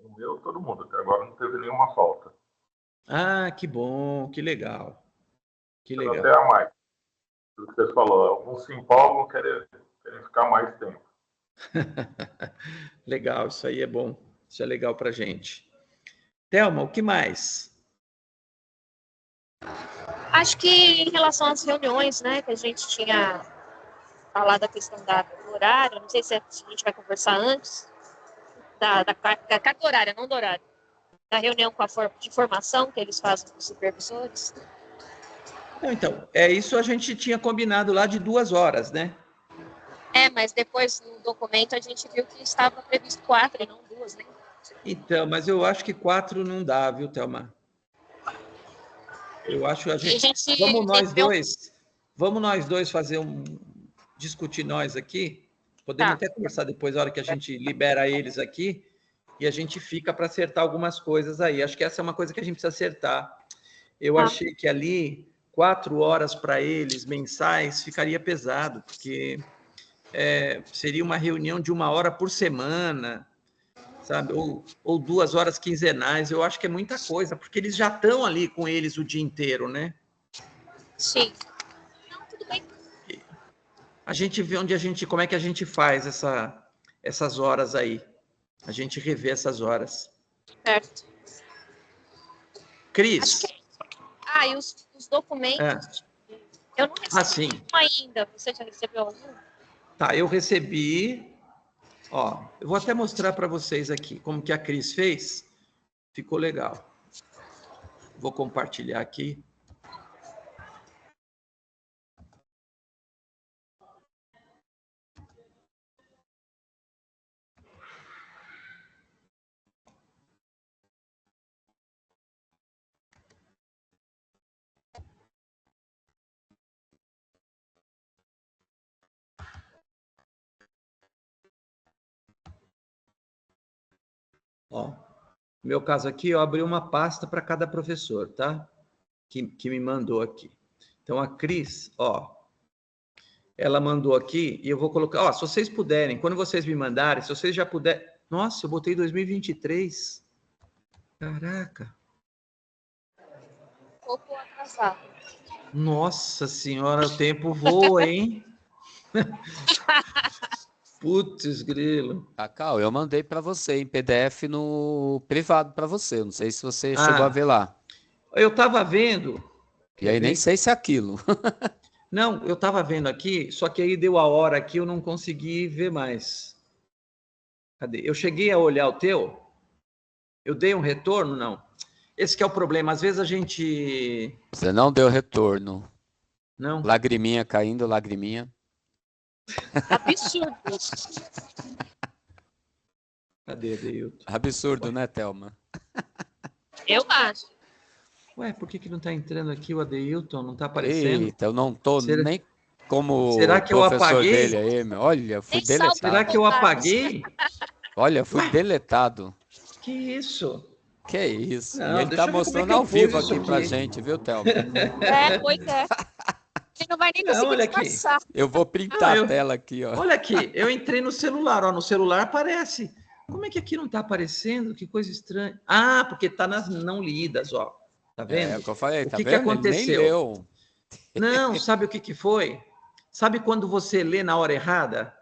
No meu, todo mundo. Até agora não teve nenhuma falta. Ah, que bom, que legal. Que legal. Até a mais. O que você falou, alguns se empolgam, querem ficar mais tempo. Legal, isso aí é bom. Isso é legal para a gente. Thelma, o que mais? Acho que em relação às reuniões, né, que a gente tinha falado da questão do horário, não sei se a gente vai conversar antes, da carga horária, não do horário, da reunião de formação que eles fazem com os supervisores. Não, então, isso a gente tinha combinado lá de 2 horas, né? Mas depois no documento a gente viu que estava previsto 4 e não 2, né? Então, mas eu acho que 4 não dá, viu, Thelma? Eu acho que a gente... Vamos nós dois fazer discutir nós aqui. Podemos até conversar depois, na hora que a gente libera eles aqui, e a gente fica para acertar algumas coisas aí. Acho que essa é uma coisa que a gente precisa acertar. Eu achei que ali 4 horas para eles mensais ficaria pesado, porque seria uma reunião de 1 hora por semana, sabe? Ou 2 horas quinzenais. Eu acho que é muita coisa, porque eles já estão ali com eles o dia inteiro, né? Sim. Não, tudo bem. A gente vê como é que a gente faz essas horas aí. A gente revê essas horas. Certo. Cris. E os documentos. Eu não recebi nenhum ainda. Você já recebeu algum? Tá, eu recebi. Ó, eu vou até mostrar para vocês aqui como que a Cris fez. Ficou legal. Vou compartilhar aqui. Ó, no meu caso aqui, eu abri uma pasta para cada professor, tá? Que me mandou aqui. Então, a Cris, ó, ela mandou aqui, e eu vou colocar, ó, se vocês puderem, quando vocês me mandarem, se vocês já puderem... Nossa, eu botei 2023. Caraca. Um pouco atrasado. Nossa senhora, o tempo voa, hein? Putz, grilo. Cacau, eu mandei para você em PDF no privado para você. Não sei se você chegou a ver lá. Eu estava vendo. E aí nem sei se é aquilo. Não, eu estava vendo aqui, só que aí deu a hora aqui, eu não consegui ver mais. Cadê? Eu cheguei a olhar o teu? Eu dei um retorno? Não. Esse que é o problema. Às vezes a gente... Você não deu retorno. Não? Lagriminha caindo, lagriminha. Absurdo. Cadê, Adeilton? Absurdo, né, Thelma? Eu acho. Ué, por que não está entrando aqui o Adeilton? Não está aparecendo? Eita, eu não tô nem como Será que eu professor apaguei? dele aí, meu. Olha, fui deletado. Será que eu apaguei? Olha, fui deletado. Que isso? Que isso. Não, e ele deixa tá eu ver como é mostrando que eu ao vivo pus isso aqui pra aqui. gente, viu, Thelma? Pois é. Ele não vai nem Não, conseguir olha aqui. disfarçar. Eu vou Ah, printar a tela aqui, ó. olha aqui, eu entrei no celular, ó, no celular aparece. Como é que aqui não está aparecendo? Que coisa estranha. Ah, porque está nas não lidas, ó. Tá vendo? É o que eu falei, O tá que vendo? Ele nem aconteceu? leu. Não, sabe o que foi? Sabe quando você lê na hora errada?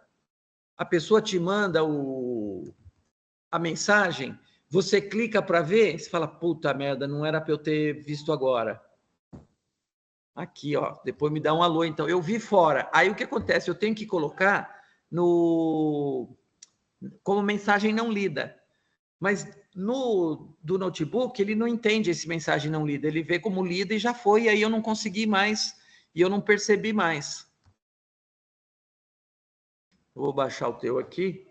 A pessoa te manda a mensagem, você clica para ver, você fala, puta merda, não era para eu ter visto agora. Aqui, ó, depois me dá um alô, então. Eu vi fora. Aí o que acontece? Eu tenho que colocar como mensagem não lida. Mas do notebook, ele não entende esse mensagem não lida. Ele vê como lida e já foi, e aí eu não consegui mais, e eu não percebi mais. Vou baixar o teu aqui.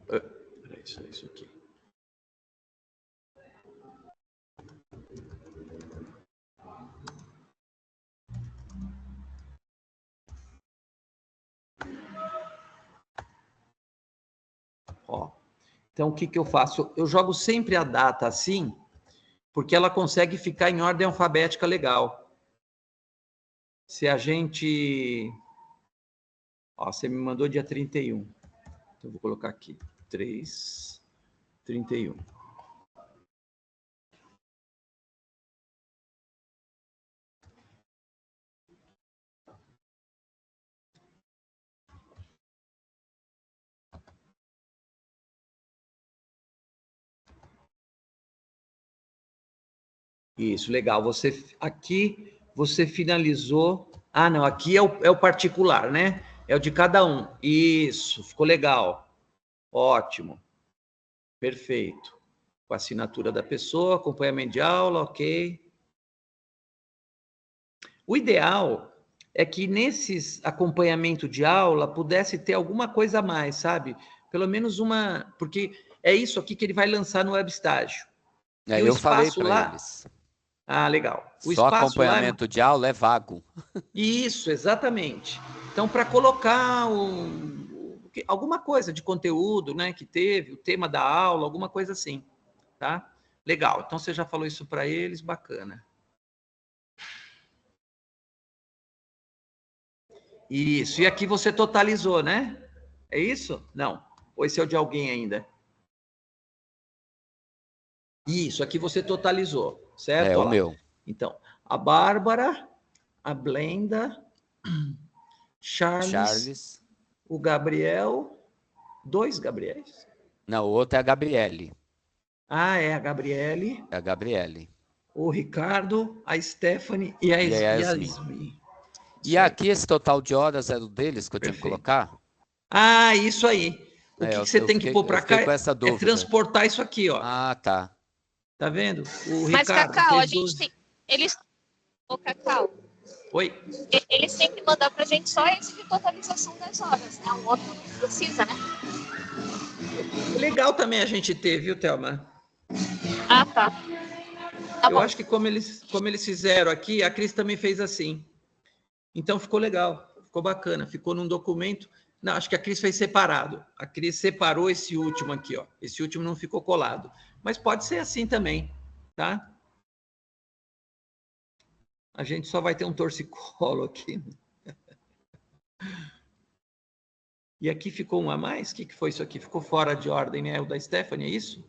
Peraí, isso aqui. Ó. Então, o que eu faço? Eu jogo sempre a data assim, porque ela consegue ficar em ordem alfabética legal. Se a gente... Ó, você me mandou dia 31. Então, eu vou colocar aqui. 3/31. Isso, legal. Aqui você finalizou. Ah, não, aqui é o particular, né? É o de cada um. Isso, ficou legal. Ótimo. Perfeito. Com a assinatura da pessoa, acompanhamento de aula, ok. O ideal é que nesses acompanhamento de aula pudesse ter alguma coisa a mais, sabe? Pelo menos uma, porque é isso aqui que ele vai lançar no Webstágio. É, E o eu falei espaço para lá... eles. Ah, legal. O Só espaço lá... acompanhamento de aula é vago. Isso, exatamente. Então, para colocar alguma coisa de conteúdo, né, que teve, o tema da aula, alguma coisa assim, tá? Legal. Então, você já falou isso para eles, bacana. Isso. E aqui você totalizou, né? É isso? Não. Ou esse é o de alguém ainda? Isso, aqui você totalizou, certo? É, Ó o lá. meu. Então, a Bárbara, a Blenda, Charles, o Gabriel, 2 Gabriéis. Não, o outro é a Gabriele. Ah, é a Gabriele. É a Gabriele. O Ricardo, a Stephanie e a Yasmin. Yasmin. E aqui esse total de horas é do deles que eu tinha que colocar? Ah, isso aí. O que você tem que pôr para cá com essa é dúvida. transportar isso aqui, ó. Ah, tá. Tá vendo? O Mas, Ricardo Cacau, fez a gente 12. tem... Eles... Ô, Cacau. Oi? Eles têm que mandar pra gente só esse de totalização das horas, né? O outro não precisa, né? Legal também a gente ter, viu, Thelma? Ah, tá. Eu acho que como eles fizeram aqui, a Cris também fez assim. Então ficou legal, ficou bacana, ficou num documento. Não, acho que a Cris fez separado. A Cris separou esse último aqui, ó. Esse último não ficou colado. Mas pode ser assim também, tá? A gente só vai ter um torcicolo aqui. E aqui ficou um a mais? O que foi isso aqui? Ficou fora de ordem, né? O da Stephanie, é isso?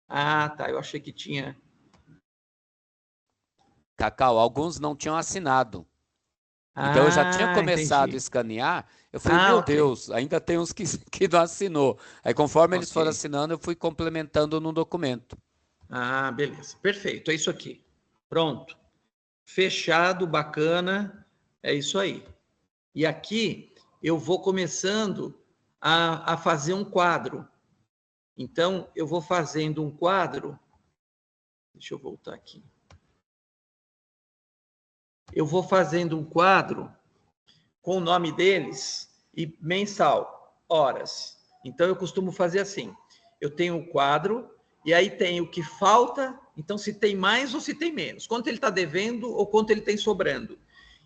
Ah, tá. Eu achei que tinha... Cacau, alguns não tinham assinado. Então eu já tinha começado a escanear, eu falei, meu Deus, ainda tem uns que não assinou. Aí conforme eles foram assinando, eu fui complementando no documento. Ah, beleza. Perfeito, é isso aqui. Pronto. Fechado, bacana, é isso aí. E aqui eu vou começando a fazer um quadro. Então, eu vou fazendo um quadro... Deixa eu voltar aqui. Eu vou fazendo um quadro com o nome deles e mensal, horas. Então, eu costumo fazer assim. Eu tenho um quadro e aí tem o que falta, então se tem mais ou se tem menos. Quanto ele está devendo ou quanto ele tem sobrando.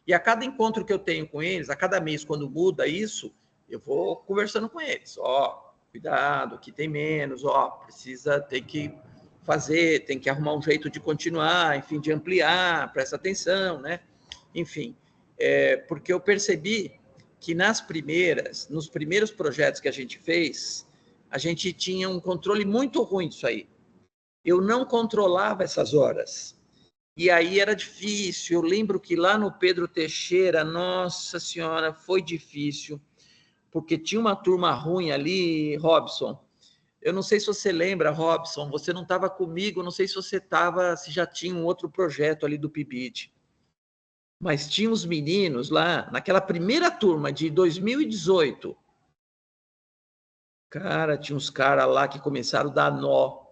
E a cada encontro que eu tenho com eles, a cada mês, quando muda isso, eu vou conversando com eles. Ó, cuidado, aqui tem menos, ó, precisa, tem que fazer, tem que arrumar um jeito de continuar, enfim, de ampliar, presta atenção, né? Enfim, porque eu percebi que nos primeiros projetos que a gente fez, a gente tinha um controle muito ruim disso aí. Eu não controlava essas horas. E aí era difícil. Eu lembro que lá no Pedro Teixeira, nossa senhora, foi difícil, porque tinha uma turma ruim ali, Robson. Eu não sei se você lembra, Robson, você não estava comigo, não sei se você estava, se já tinha um outro projeto ali do PIBID. Mas tinha os meninos lá, naquela primeira turma de 2018. Cara, tinha uns caras lá que começaram a dar nó.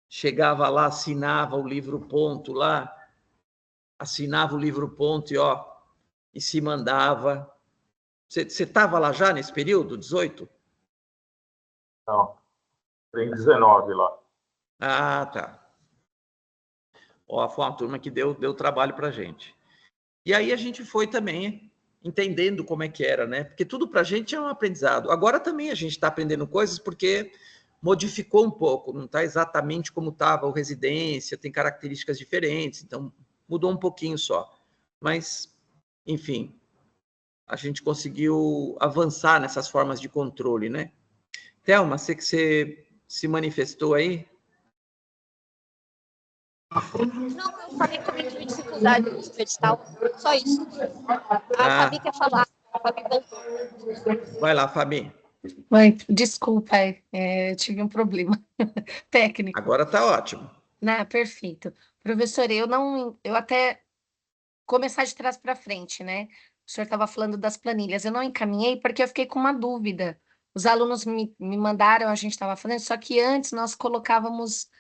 Chegava lá, assinava o livro ponto lá, assinava o livro ponto e se mandava. Você estava lá já nesse período, 18? Não, tem 19 lá. Ah, tá. Ó, foi uma turma que deu trabalho para a gente. E aí a gente foi também entendendo como é que era, né? Porque tudo para a gente é um aprendizado. Agora também a gente está aprendendo coisas porque modificou um pouco, não está exatamente como estava o residência, tem características diferentes, então mudou um pouquinho só. Mas, enfim, a gente conseguiu avançar nessas formas de controle, né? Thelma, você que você se manifestou aí? Não, eu falei que também tive dificuldade no edital, só isso. A Fabi quer falar, a Fabi voltou. Vai lá, Fabi. Mãe, desculpa, eu tive um problema técnico. Agora tá ótimo. Não, perfeito. Professora, eu até começar de trás para frente, né? O senhor estava falando das planilhas, eu não encaminhei porque eu fiquei com uma dúvida. Os alunos me mandaram, a gente estava falando, só que antes nós colocávamos.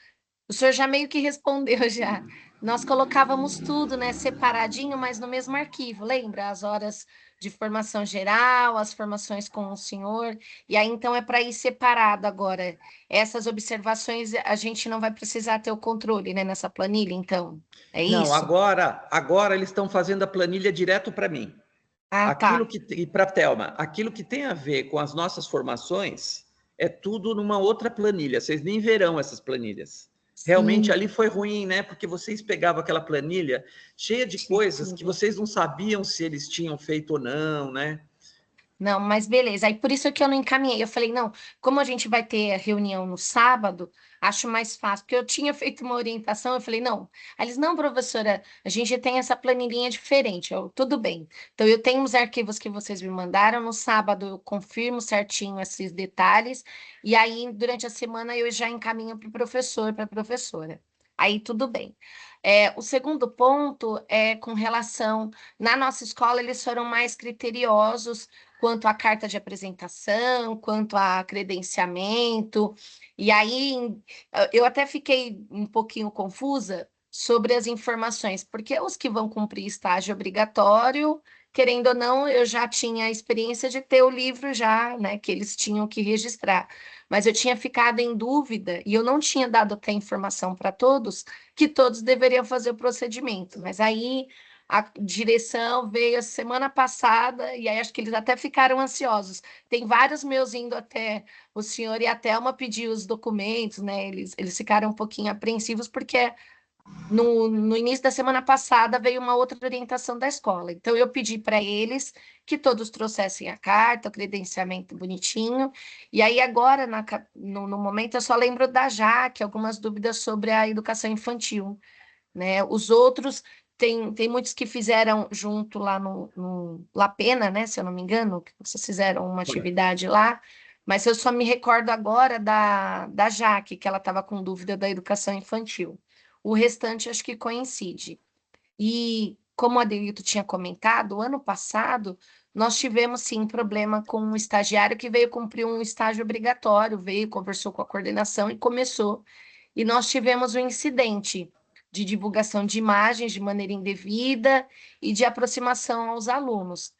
O senhor já meio que respondeu já. Nós colocávamos tudo, né, separadinho, mas no mesmo arquivo, lembra? As horas de formação geral, as formações com o senhor, e aí então é para ir separado agora. Essas observações a gente não vai precisar ter o controle, né, nessa planilha, então. É Não, isso? agora eles estão fazendo a planilha direto para mim. Ah, Aquilo tá. e para a Thelma, aquilo que tem a ver com as nossas formações é tudo numa outra planilha. Vocês nem verão essas planilhas. Realmente Sim, ali foi ruim, né? Porque vocês pegavam aquela planilha cheia de coisas que tudo. vocês não sabiam se eles tinham feito ou não, né? Não, mas beleza. Aí por isso que eu não encaminhei. Eu falei, não, como a gente vai ter a reunião no sábado, acho mais fácil, porque eu tinha feito uma orientação, eu falei, não. Aí eles, não, professora, a gente tem essa planilhinha diferente. Eu, tudo bem. Então, eu tenho os arquivos que vocês me mandaram. No sábado, eu confirmo certinho esses detalhes. E aí, durante a semana, eu já encaminho para o professor, para a professora. Aí, tudo bem. O segundo ponto é com relação. Na nossa escola, eles foram mais criteriosos quanto à carta de apresentação, quanto a credenciamento. E aí eu até fiquei um pouquinho confusa sobre as informações, porque os que vão cumprir estágio obrigatório, querendo ou não, eu já tinha a experiência de ter o livro já, né, que eles tinham que registrar. Mas eu tinha ficado em dúvida e eu não tinha dado até informação para todos que todos deveriam fazer o procedimento. Mas aí a direção veio a semana passada e aí acho que eles até ficaram ansiosos. Tem vários meus indo até o senhor e a Thelma pedir os documentos, né? Eles ficaram um pouquinho apreensivos porque no início da semana passada veio uma outra orientação da escola. Então eu pedi para eles que todos trouxessem a carta, o credenciamento bonitinho. E aí agora, no momento, eu só lembro da Jaque, algumas dúvidas sobre a educação infantil, né? Os outros, tem muitos que fizeram junto lá no La Pena, né? Se eu não me engano, que vocês fizeram uma atividade lá, mas eu só me recordo agora da Jaque, que ela estava com dúvida da educação infantil. O restante acho que coincide. E como o Adelito tinha comentado, o ano passado nós tivemos sim problema com um estagiário que veio cumprir um estágio obrigatório, veio, conversou com a coordenação e começou. E nós tivemos um incidente de divulgação de imagens de maneira indevida e de aproximação aos alunos.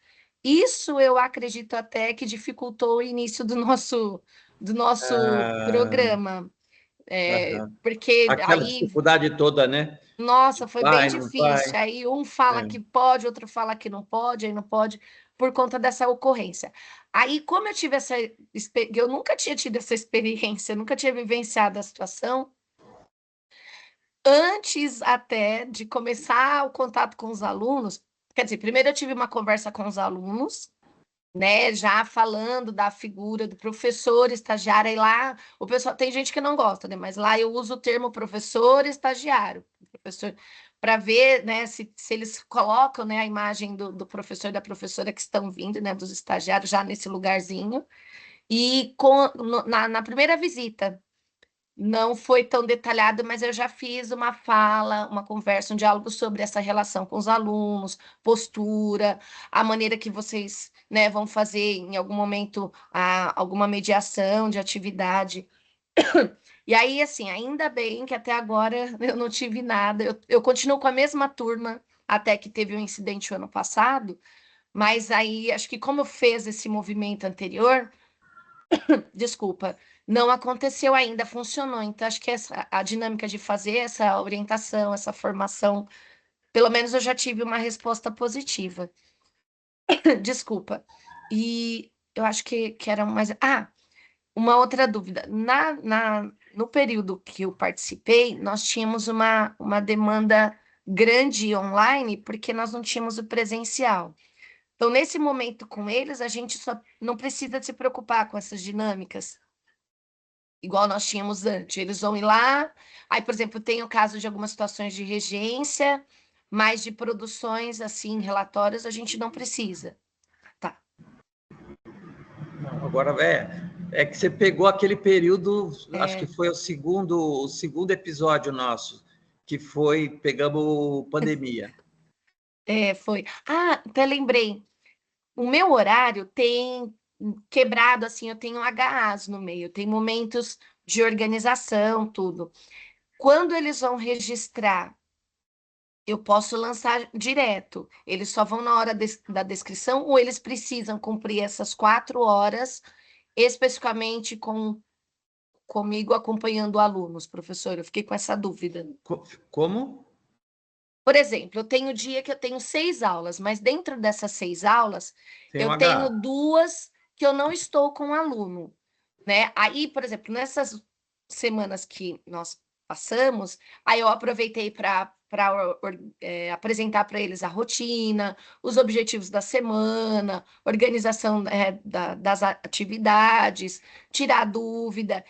Isso eu acredito até que dificultou o início do nosso Ah, programa. Aham. Porque Aquela aí, dificuldade toda, né? nossa, foi bem Vai, não difícil. vai. Aí um fala É. que pode, outro fala que não pode, aí não pode, por conta dessa ocorrência. Aí, como eu tive eu nunca tinha tido essa experiência, nunca tinha vivenciado a situação, antes até de começar o contato com os alunos, quer dizer, primeiro eu tive uma conversa com os alunos, né, já falando da figura do professor estagiário, e lá o pessoal, tem gente que não gosta, né, mas lá eu uso o termo professor estagiário, professor, para ver, né, se eles colocam, né, a imagem do professor e da professora que estão vindo, né, dos estagiários já nesse lugarzinho, e na primeira visita, não foi tão detalhado, mas eu já fiz uma fala, uma conversa, um diálogo sobre essa relação com os alunos, postura, a maneira que vocês, né, vão fazer em algum momento alguma mediação de atividade. E aí, assim, ainda bem que até agora eu não tive nada. Eu continuo com a mesma turma, até que teve um incidente o ano passado, mas aí acho que como fez esse movimento anterior, desculpa, não aconteceu ainda, funcionou. Então, acho que a dinâmica de fazer essa orientação, essa formação, pelo menos eu já tive uma resposta positiva. Desculpa. E eu acho que era mais. Ah, uma outra dúvida. No período que eu participei, nós tínhamos uma demanda grande online, porque nós não tínhamos o presencial. Então, nesse momento com eles, a gente só não precisa se preocupar com essas dinâmicas igual nós tínhamos antes. Eles vão ir lá, aí, por exemplo, tem o caso de algumas situações de regência, mas de produções, assim, relatórios, a gente não precisa. Tá. Agora, é que você pegou aquele período, acho que foi o segundo episódio nosso, que foi, pegamos pandemia. Foi. Ah, até lembrei. O meu horário tem quebrado, assim, eu tenho HAs no meio, tem momentos de organização, tudo. Quando eles vão registrar, eu posso lançar direto. Eles só vão na hora da descrição ou eles precisam cumprir essas 4 horas especificamente comigo acompanhando alunos, professor? Eu fiquei com essa dúvida. Como? Por exemplo, eu tenho dia que eu tenho 6 aulas, mas dentro dessas 6 aulas, Tem um eu tenho HA. 2 que eu não estou com o aluno, né? Aí, por exemplo, nessas semanas que nós passamos, aí eu aproveitei para apresentar para eles a rotina, os objetivos da semana, organização das atividades, tirar dúvida.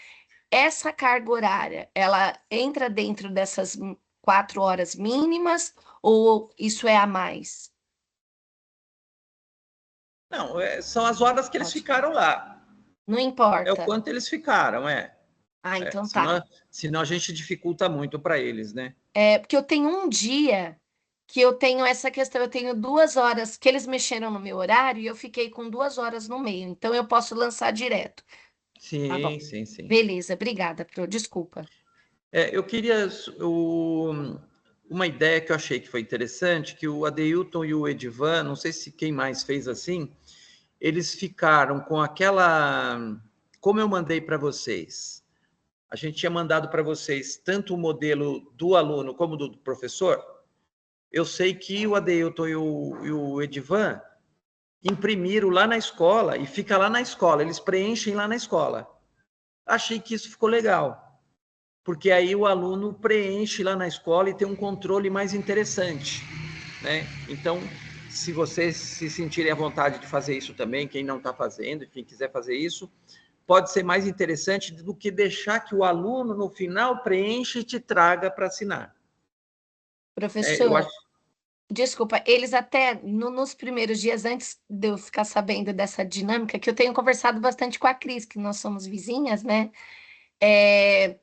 Essa carga horária, ela entra dentro dessas 4 horas mínimas ou isso é a mais? Não, são as horas que eles Ótimo. ficaram lá. Não É o importa. quanto eles ficaram, Então senão, tá. senão a gente dificulta muito para eles, né? Porque eu tenho um dia que eu tenho essa questão, eu tenho 2 horas que eles mexeram no meu horário e eu fiquei com 2 horas no meio, então eu posso lançar direto. Tá bom. Sim, sim, sim. Beleza, obrigada, Pro. Desculpa. Eu queria uma ideia que eu achei que foi interessante, que o Adeilton e o Edivan, não sei se quem mais fez assim, eles ficaram com aquela, como eu mandei para vocês. A gente tinha mandado para vocês tanto o modelo do aluno como do professor. Eu sei que o Adeilton e o Edivan imprimiram lá na escola e fica lá na escola, eles preenchem lá na escola. Achei que isso ficou legal, porque aí o aluno preenche lá na escola e tem um controle mais interessante, né? Então, se vocês se sentirem à vontade de fazer isso também, quem não está fazendo, enfim, quiser fazer isso, pode ser mais interessante do que deixar que o aluno, no final, preencha e te traga para assinar. Eu Professor, acho. desculpa, eles até nos primeiros dias, antes de eu ficar sabendo dessa dinâmica, que eu tenho conversado bastante com a Cris, que nós somos vizinhas, né? É,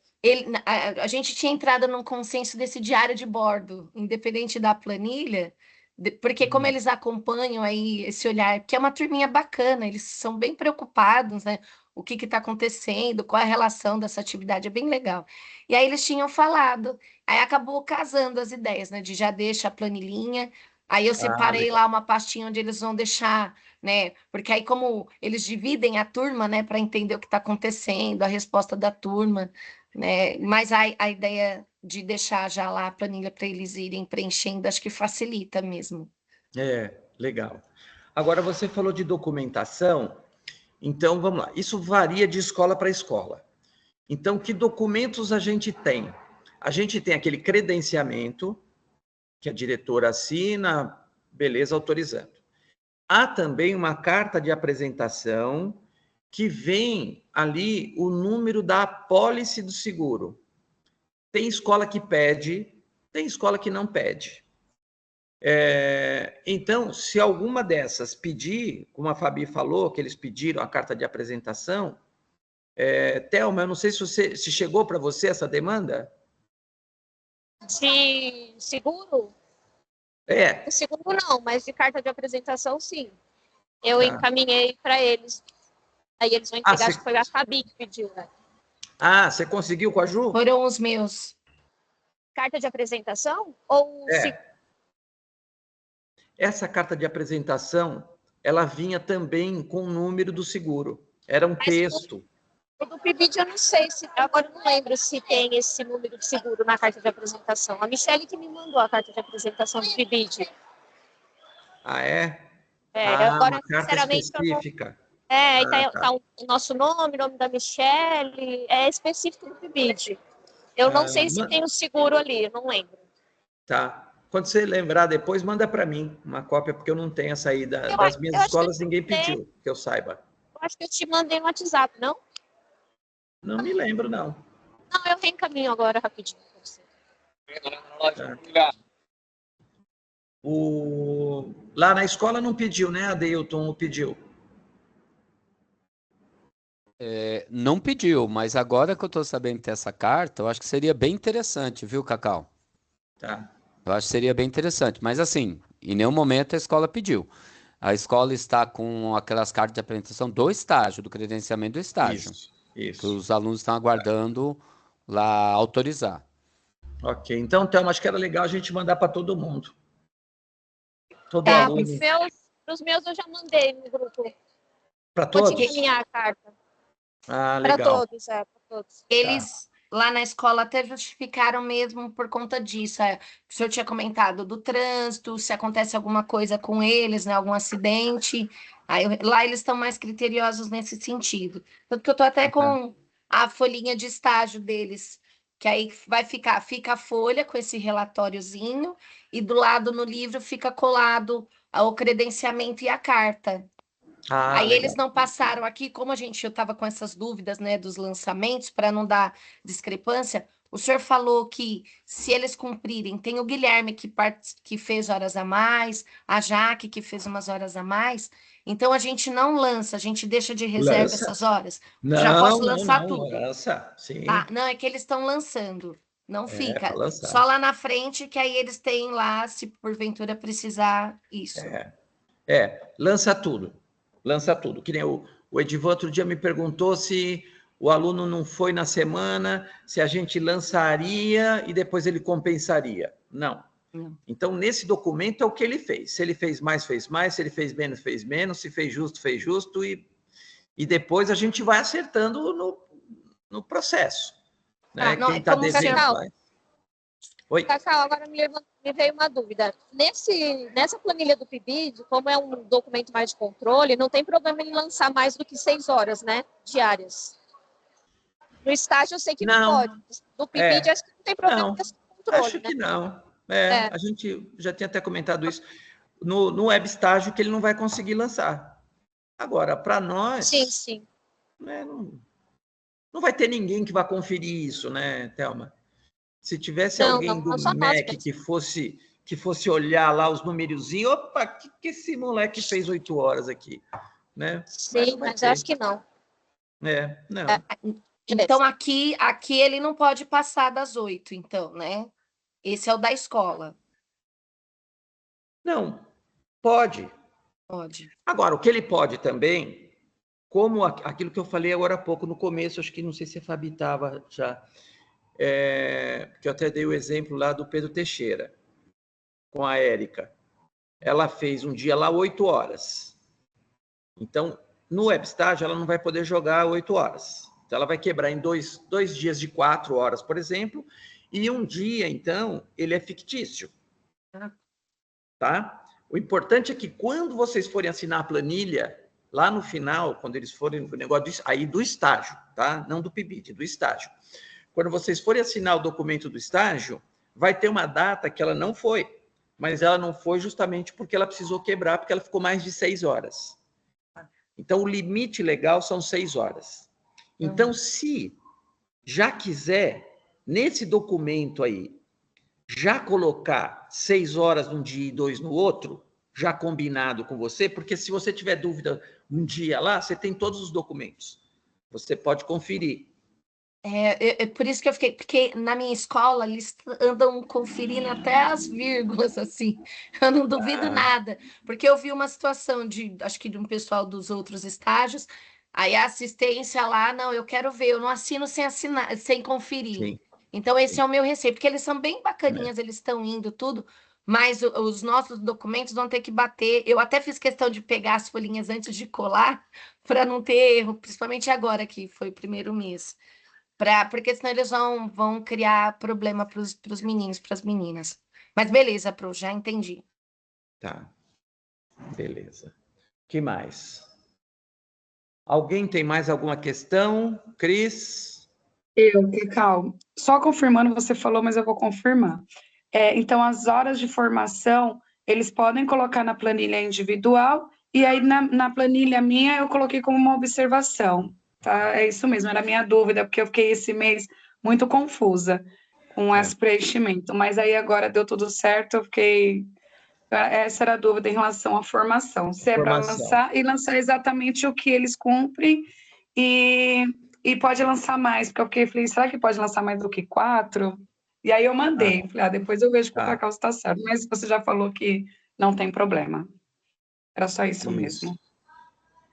a gente tinha entrado num consenso desse diário de bordo, independente da planilha, porque como eles acompanham aí esse olhar, que é uma turminha bacana, eles são bem preocupados, né? O que está acontecendo, qual é a relação dessa atividade, é bem legal. E aí eles tinham falado, aí acabou casando as ideias, né? De já deixa a planilhinha, Aí eu Ah, separei legal. lá uma pastinha onde eles vão deixar, né? Porque aí, como eles dividem a turma, né, para entender o que está acontecendo, a resposta da turma, né? Mas a ideia de deixar já lá a planilha para eles irem preenchendo, acho que facilita mesmo. Legal. Agora, você falou de documentação, então vamos lá. Isso varia de escola para escola. Então, que documentos a gente tem? A gente tem aquele credenciamento, que a diretora assina, beleza, autorizando. Há também uma carta de apresentação que vem ali o número da apólice do seguro. Tem escola que pede, tem escola que não pede. Então, se alguma dessas pedir, como a Fabi falou, que eles pediram a carta de apresentação, Thelma, eu não sei se chegou para você essa demanda. De seguro? É. De seguro não, mas de carta de apresentação, sim. Eu Tá. encaminhei para eles. Aí eles vão entregar, acho que foi a Fabi que pediu, né? Você conseguiu com a Ju? Foram os meus. Carta de apresentação? Ou Essa carta de apresentação, ela vinha também com o número do seguro. Era um texto. o do PIBID eu não sei, agora eu não lembro se tem esse número de seguro na carta de apresentação. A Michelle que me mandou a carta de apresentação do PIBID. Ah, é? Agora, Uma carta sinceramente, eu não... específica. aí tá o nosso nome, o nome da Michelle, é específico do PIBID. Eu não sei se tem o seguro ali, eu não lembro. Tá. Quando você lembrar depois, manda para mim uma cópia, porque eu não tenho essa aí das minhas escolas, ninguém pediu, que eu saiba. Eu acho que eu te mandei no WhatsApp, não? Não me lembro, não. Não, eu reencaminho agora rapidinho para você. Tá. Lá na escola não pediu, né, Adeilton? Pediu. Não pediu, mas agora que eu estou sabendo que tem essa carta, eu acho que seria bem interessante, viu, Cacau? Tá. Eu acho que seria bem interessante. Mas assim, em nenhum momento a escola pediu. A escola está com aquelas cartas de apresentação do estágio, do credenciamento do estágio. Isso. Que os alunos estão aguardando lá autorizar. Ok. Então, Thelma, acho que era legal a gente mandar para todo mundo. Todo aluno. Os meus eu já mandei no grupo. Para todos? Vou te encaminhar a carta. Legal. Para todos, para todos. Eles lá na escola até justificaram mesmo por conta disso. O senhor tinha comentado do trânsito, se acontece alguma coisa com eles, né, algum acidente. Aí, lá eles estão mais criteriosos nesse sentido. Tanto que eu estou até com a folhinha de estágio deles, que aí fica a folha com esse relatóriozinho, e do lado no livro fica colado o credenciamento e a carta. Aí legal. eles não passaram aqui, como eu estava com essas dúvidas, né, dos lançamentos, para não dar discrepância, o senhor falou que se eles cumprirem, tem o Guilherme que fez horas a mais, a Jaque que fez umas horas a mais, então a gente não lança, a gente deixa de reserva essas horas. Já posso lançar tudo. Lança, sim. Não, é que eles estão lançando. Não fica. Lançar. Só lá na frente, que aí eles têm lá, se porventura precisar, isso. Lança tudo. Lança tudo. Que nem o Edivan outro dia me perguntou se o aluno não foi na semana, se a gente lançaria e depois ele compensaria. Não. Então, nesse documento é o que ele fez. Se ele fez mais, fez mais. Se ele fez menos, se fez justo, e depois a gente vai acertando no processo. Né? Quem está devendo vai. Oi. Cacau, agora me veio uma dúvida. Nessa planilha do PIBID, como é um documento mais de controle, não tem problema em lançar mais do que 6 horas, né, diárias. No estágio eu sei que não pode. No PIBID acho que não tem problema nesse controle. Acho que não. A gente já tinha até comentado isso. No web estágio que ele não vai conseguir lançar. Agora, para nós... Sim. Né, não vai ter ninguém que vá conferir isso, né, Thelma? Se tivesse alguém do MEC que fosse olhar lá os numerozinhos, opa, que esse moleque fez 8 horas aqui, né? Sim, mas acho que não. Não. Então, aqui ele não pode passar das 8, então, né? Esse é o da escola. Não, pode. Pode. Agora, o que ele pode também, como aquilo que eu falei agora há pouco, no começo, acho que não sei se a Fabi estava já... que eu até dei o exemplo lá do Pedro Teixeira, com a Érica. ela fez um dia lá 8 horas. Então, no webstágio, ela não vai poder jogar 8 horas. Então, ela vai quebrar em dois dias de 4 horas, por exemplo, e um dia, então, ele é fictício. Tá? O importante é que quando vocês forem assinar a planilha, lá no final, quando eles forem no negócio aí do estágio, tá? Não do PIBID, do estágio. Quando vocês forem assinar o documento do estágio, vai ter uma data que ela não foi, mas ela não foi justamente porque ela precisou quebrar, porque ela ficou mais de 6 horas. Então, o limite legal são 6 horas. Então, se já quiser, nesse documento aí, já colocar 6 horas num dia e 2 no outro, já combinado com você, porque se você tiver dúvida um dia lá, você tem todos os documentos. Você pode conferir. Por isso que eu fiquei, porque na minha escola eles andam conferindo até as vírgulas, assim, eu não duvido nada, porque eu vi uma situação acho que de um pessoal dos outros estágios, aí a assistência lá, não, eu quero ver, eu não assino sem assinar, sem conferir. Sim. Então esse é o meu receio, porque eles são bem bacaninhas, eles estão indo tudo, mas os nossos documentos vão ter que bater, eu até fiz questão de pegar as folhinhas antes de colar, para não ter erro, principalmente agora que foi o primeiro mês. Porque senão eles vão criar problema para os meninos, para as meninas. Mas beleza, Pro, já entendi. Tá. Beleza. O que mais? Alguém tem mais alguma questão? Cris? Cacau, só confirmando, você falou, mas eu vou confirmar. Então, as horas de formação, eles podem colocar na planilha individual, e aí na planilha minha eu coloquei como uma observação, tá? É isso mesmo, era a minha dúvida, porque eu fiquei esse mês muito confusa com esse preenchimento, mas aí agora deu tudo certo, eu fiquei... Essa era a dúvida em relação à formação, se é para lançar, e lançar exatamente o que eles cumprem, e pode lançar mais, porque eu falei, será que pode lançar mais do que 4? E aí eu mandei, falei, depois eu vejo com o Cacau se está certo, mas você já falou que não tem problema. Era só isso mesmo.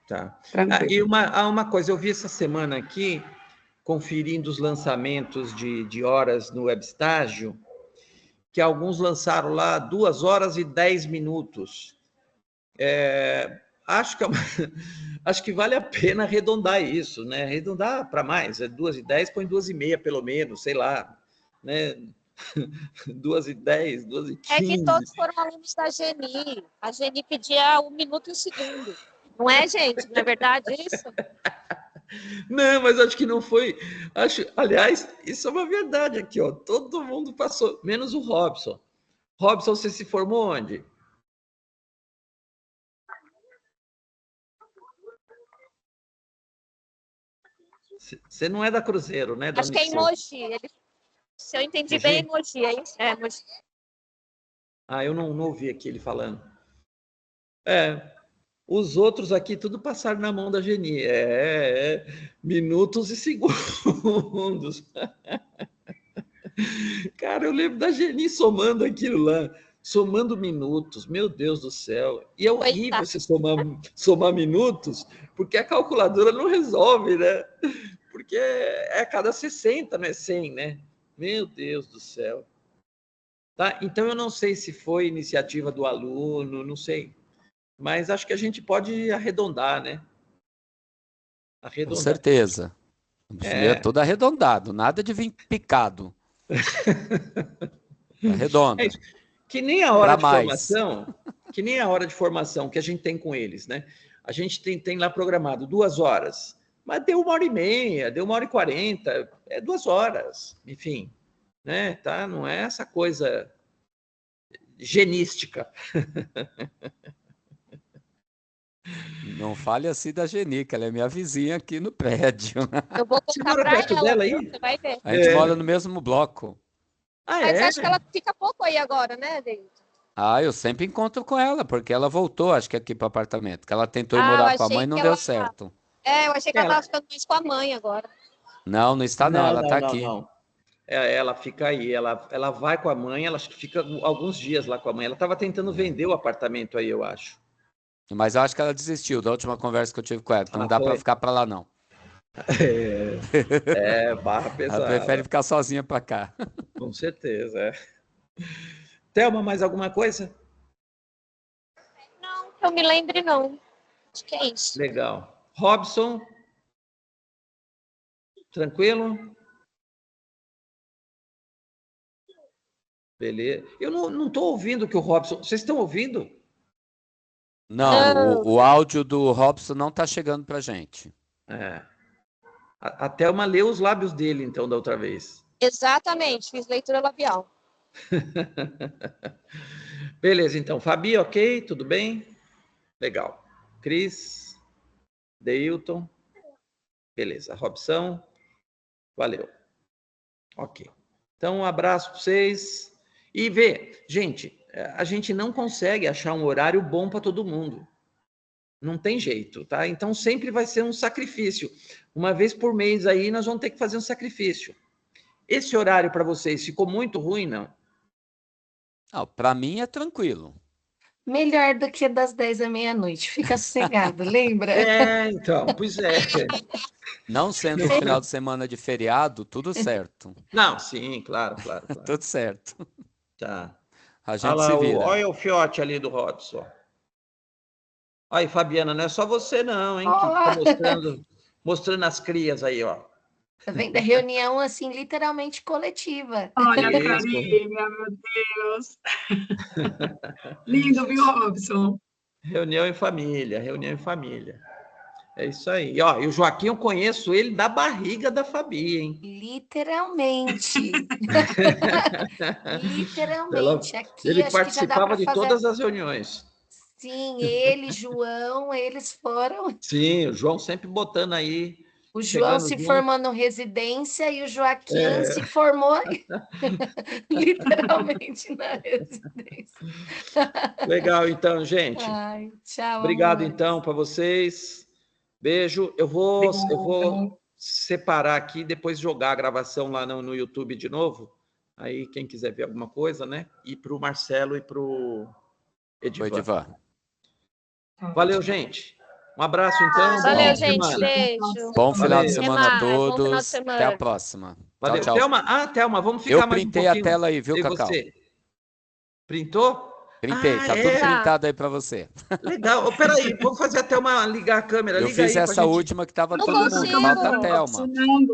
Tá. Tranquilo. E uma coisa, eu vi essa semana aqui, conferindo os lançamentos de horas no webstágio, que alguns lançaram lá 2 horas e 10 minutos. Acho que vale a pena arredondar isso, né? Arredondar para mais, 2h10, põe 2h30 pelo menos, sei lá, né? 2h10, 2h15. É que todos foram alunos da Geni. A Geni pedia 1 minuto e 1 segundo. Não é, gente? Não é verdade isso? Não, mas acho que não foi. Aliás, isso é uma verdade aqui, ó. Todo mundo passou, menos o Robson. Robson, você se formou onde? Você não é da Cruzeiro, né? Acho que é em Mogi. Se eu entendi bem, é em Mogi. É Mogi. Eu não ouvi aqui ele falando. Os outros aqui tudo passaram na mão da Geni. Minutos e segundos. Cara, eu lembro da Geni somando aquilo lá. Somando minutos, meu Deus do céu. E é horrível você somar minutos, porque a calculadora não resolve, né? Porque é a cada 60, não é 100, né? Meu Deus do céu. Tá? Então, eu não sei se foi iniciativa do aluno, não sei. Mas acho que a gente pode arredondar, né? Com certeza. É todo arredondado, nada de vir picado. Arredonda. Que nem a hora de formação, que nem a hora de formação que a gente tem com eles, né? A gente tem lá programado 2 horas, mas deu 1h30, deu 1h40, 2 horas, enfim, né? Tá? Não é essa coisa genística. Não fale assim da Geni, que ela é minha vizinha aqui no prédio. Eu vou contar para ela, dela aí? Você vai ver. A gente mora no mesmo bloco. Mas acho que ela fica pouco aí agora, né, Deilton? Eu sempre encontro com ela, porque ela voltou, acho que aqui para o apartamento, que ela tentou ir morar com a mãe e não deu certo. Eu achei que ela estava ficando mais com a mãe agora. Não está não, ela está aqui. Não. Ela fica aí, ela vai com a mãe, ela acho que fica alguns dias lá com a mãe. Ela estava tentando vender o apartamento aí, eu acho. Mas eu acho que ela desistiu da última conversa que eu tive com ela, que não dá para ficar para lá, não. Barra pesada. Ela prefere ficar sozinha para cá. Com certeza, Thelma, mais alguma coisa? eu me lembre, não. Acho que é isso. Legal. Robson? Tranquilo? Beleza. Eu não estou ouvindo o que o Robson... Vocês estão ouvindo? Não, Não. o áudio do Robson não está chegando para gente. É. A Thelma leu os lábios dele, então, da outra vez. Exatamente, fiz leitura labial. Beleza, então. Fabi, ok? Tudo bem? Legal. Cris? Deilton? Beleza. Robson? Valeu. Ok. Então, um abraço para vocês. E vê, gente, a gente não consegue achar um horário bom para todo mundo. Não tem jeito, tá? Então, sempre vai ser um sacrifício. Uma vez por mês aí, nós vamos ter que fazer um sacrifício. Esse horário para vocês ficou muito ruim, não? Para mim é tranquilo. Melhor do que das 10 à meia-noite. Fica sossegado, lembra? Então, pois é. Não sendo um final de semana de feriado, tudo certo. Não, sim, claro. Tudo certo. Tá. A Olha gente lá, se vira. olha o fiote ali do Robson. Aí, Fabiana, não é só você não, hein, que tá mostrando as crias aí, ó. Tá vendo? É reunião, assim, literalmente coletiva. Olha a Isso. carinha, meu Deus. Lindo, viu, Robson? Reunião em família. É isso aí. E, ó, e o Joaquim, eu conheço ele da barriga da Fabi, hein? Literalmente. Literalmente. Aqui Ele acho que já dá participava para de fazer. todas as reuniões. Sim, ele, João, eles foram. Sim, o João sempre botando aí. O João chegando se junto. formou no residência e o Joaquim se formou literalmente na residência. Legal, então, gente. Ai, tchau, Obrigado, amor. então, para vocês. Beijo. Eu vou Obrigada. separar aqui, depois jogar a gravação lá no YouTube de novo. Aí, quem quiser ver alguma coisa, né? E para o Marcelo e para o Edivan. Valeu, gente. Um abraço, então. Valeu, Bom gente. Beijo. Bom final de Valeu. semana a Até mais. Bom final de todos. semana. Até a próxima. Valeu. Tchau. Thelma, vamos ficar Eu mais um printei pouquinho. a tela aí, viu, E Cacau? você? Printou? Printei, tá tudo printado aí para você. Legal. Peraí, vamos fazer a Thelma ligar a câmera. Eu Liga fiz aí essa última que tava Não todo mundo. consigo. Falta a Thelma. Funcionando.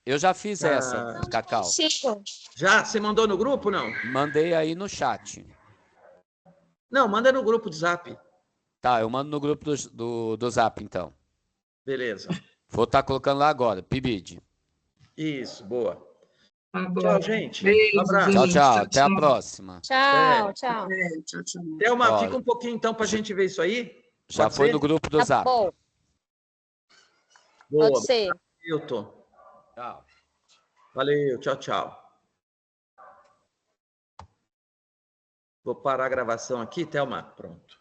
Eu já fiz essa, Cacau. Consigo. Já? Você mandou no grupo, não? Mandei aí no chat. Não, manda no grupo do Zap. Tá, eu mando no grupo do Zap, então. Beleza. Vou estar colocando lá agora, Pibid. Isso, boa. Tá bom. Tchau, gente. Beijo, Um abraço. Tchau, gente. tchau. Até a próxima. Tchau, É. tchau. Tchau, tchau. Thelma, Ó, fica um pouquinho então para a gente ver isso aí. Já Pode foi ser? no grupo do Tá Zap. bom, Boa. pode ser. Milton. Tchau. Valeu, tchau. Vou parar a gravação aqui, Thelma. Pronto.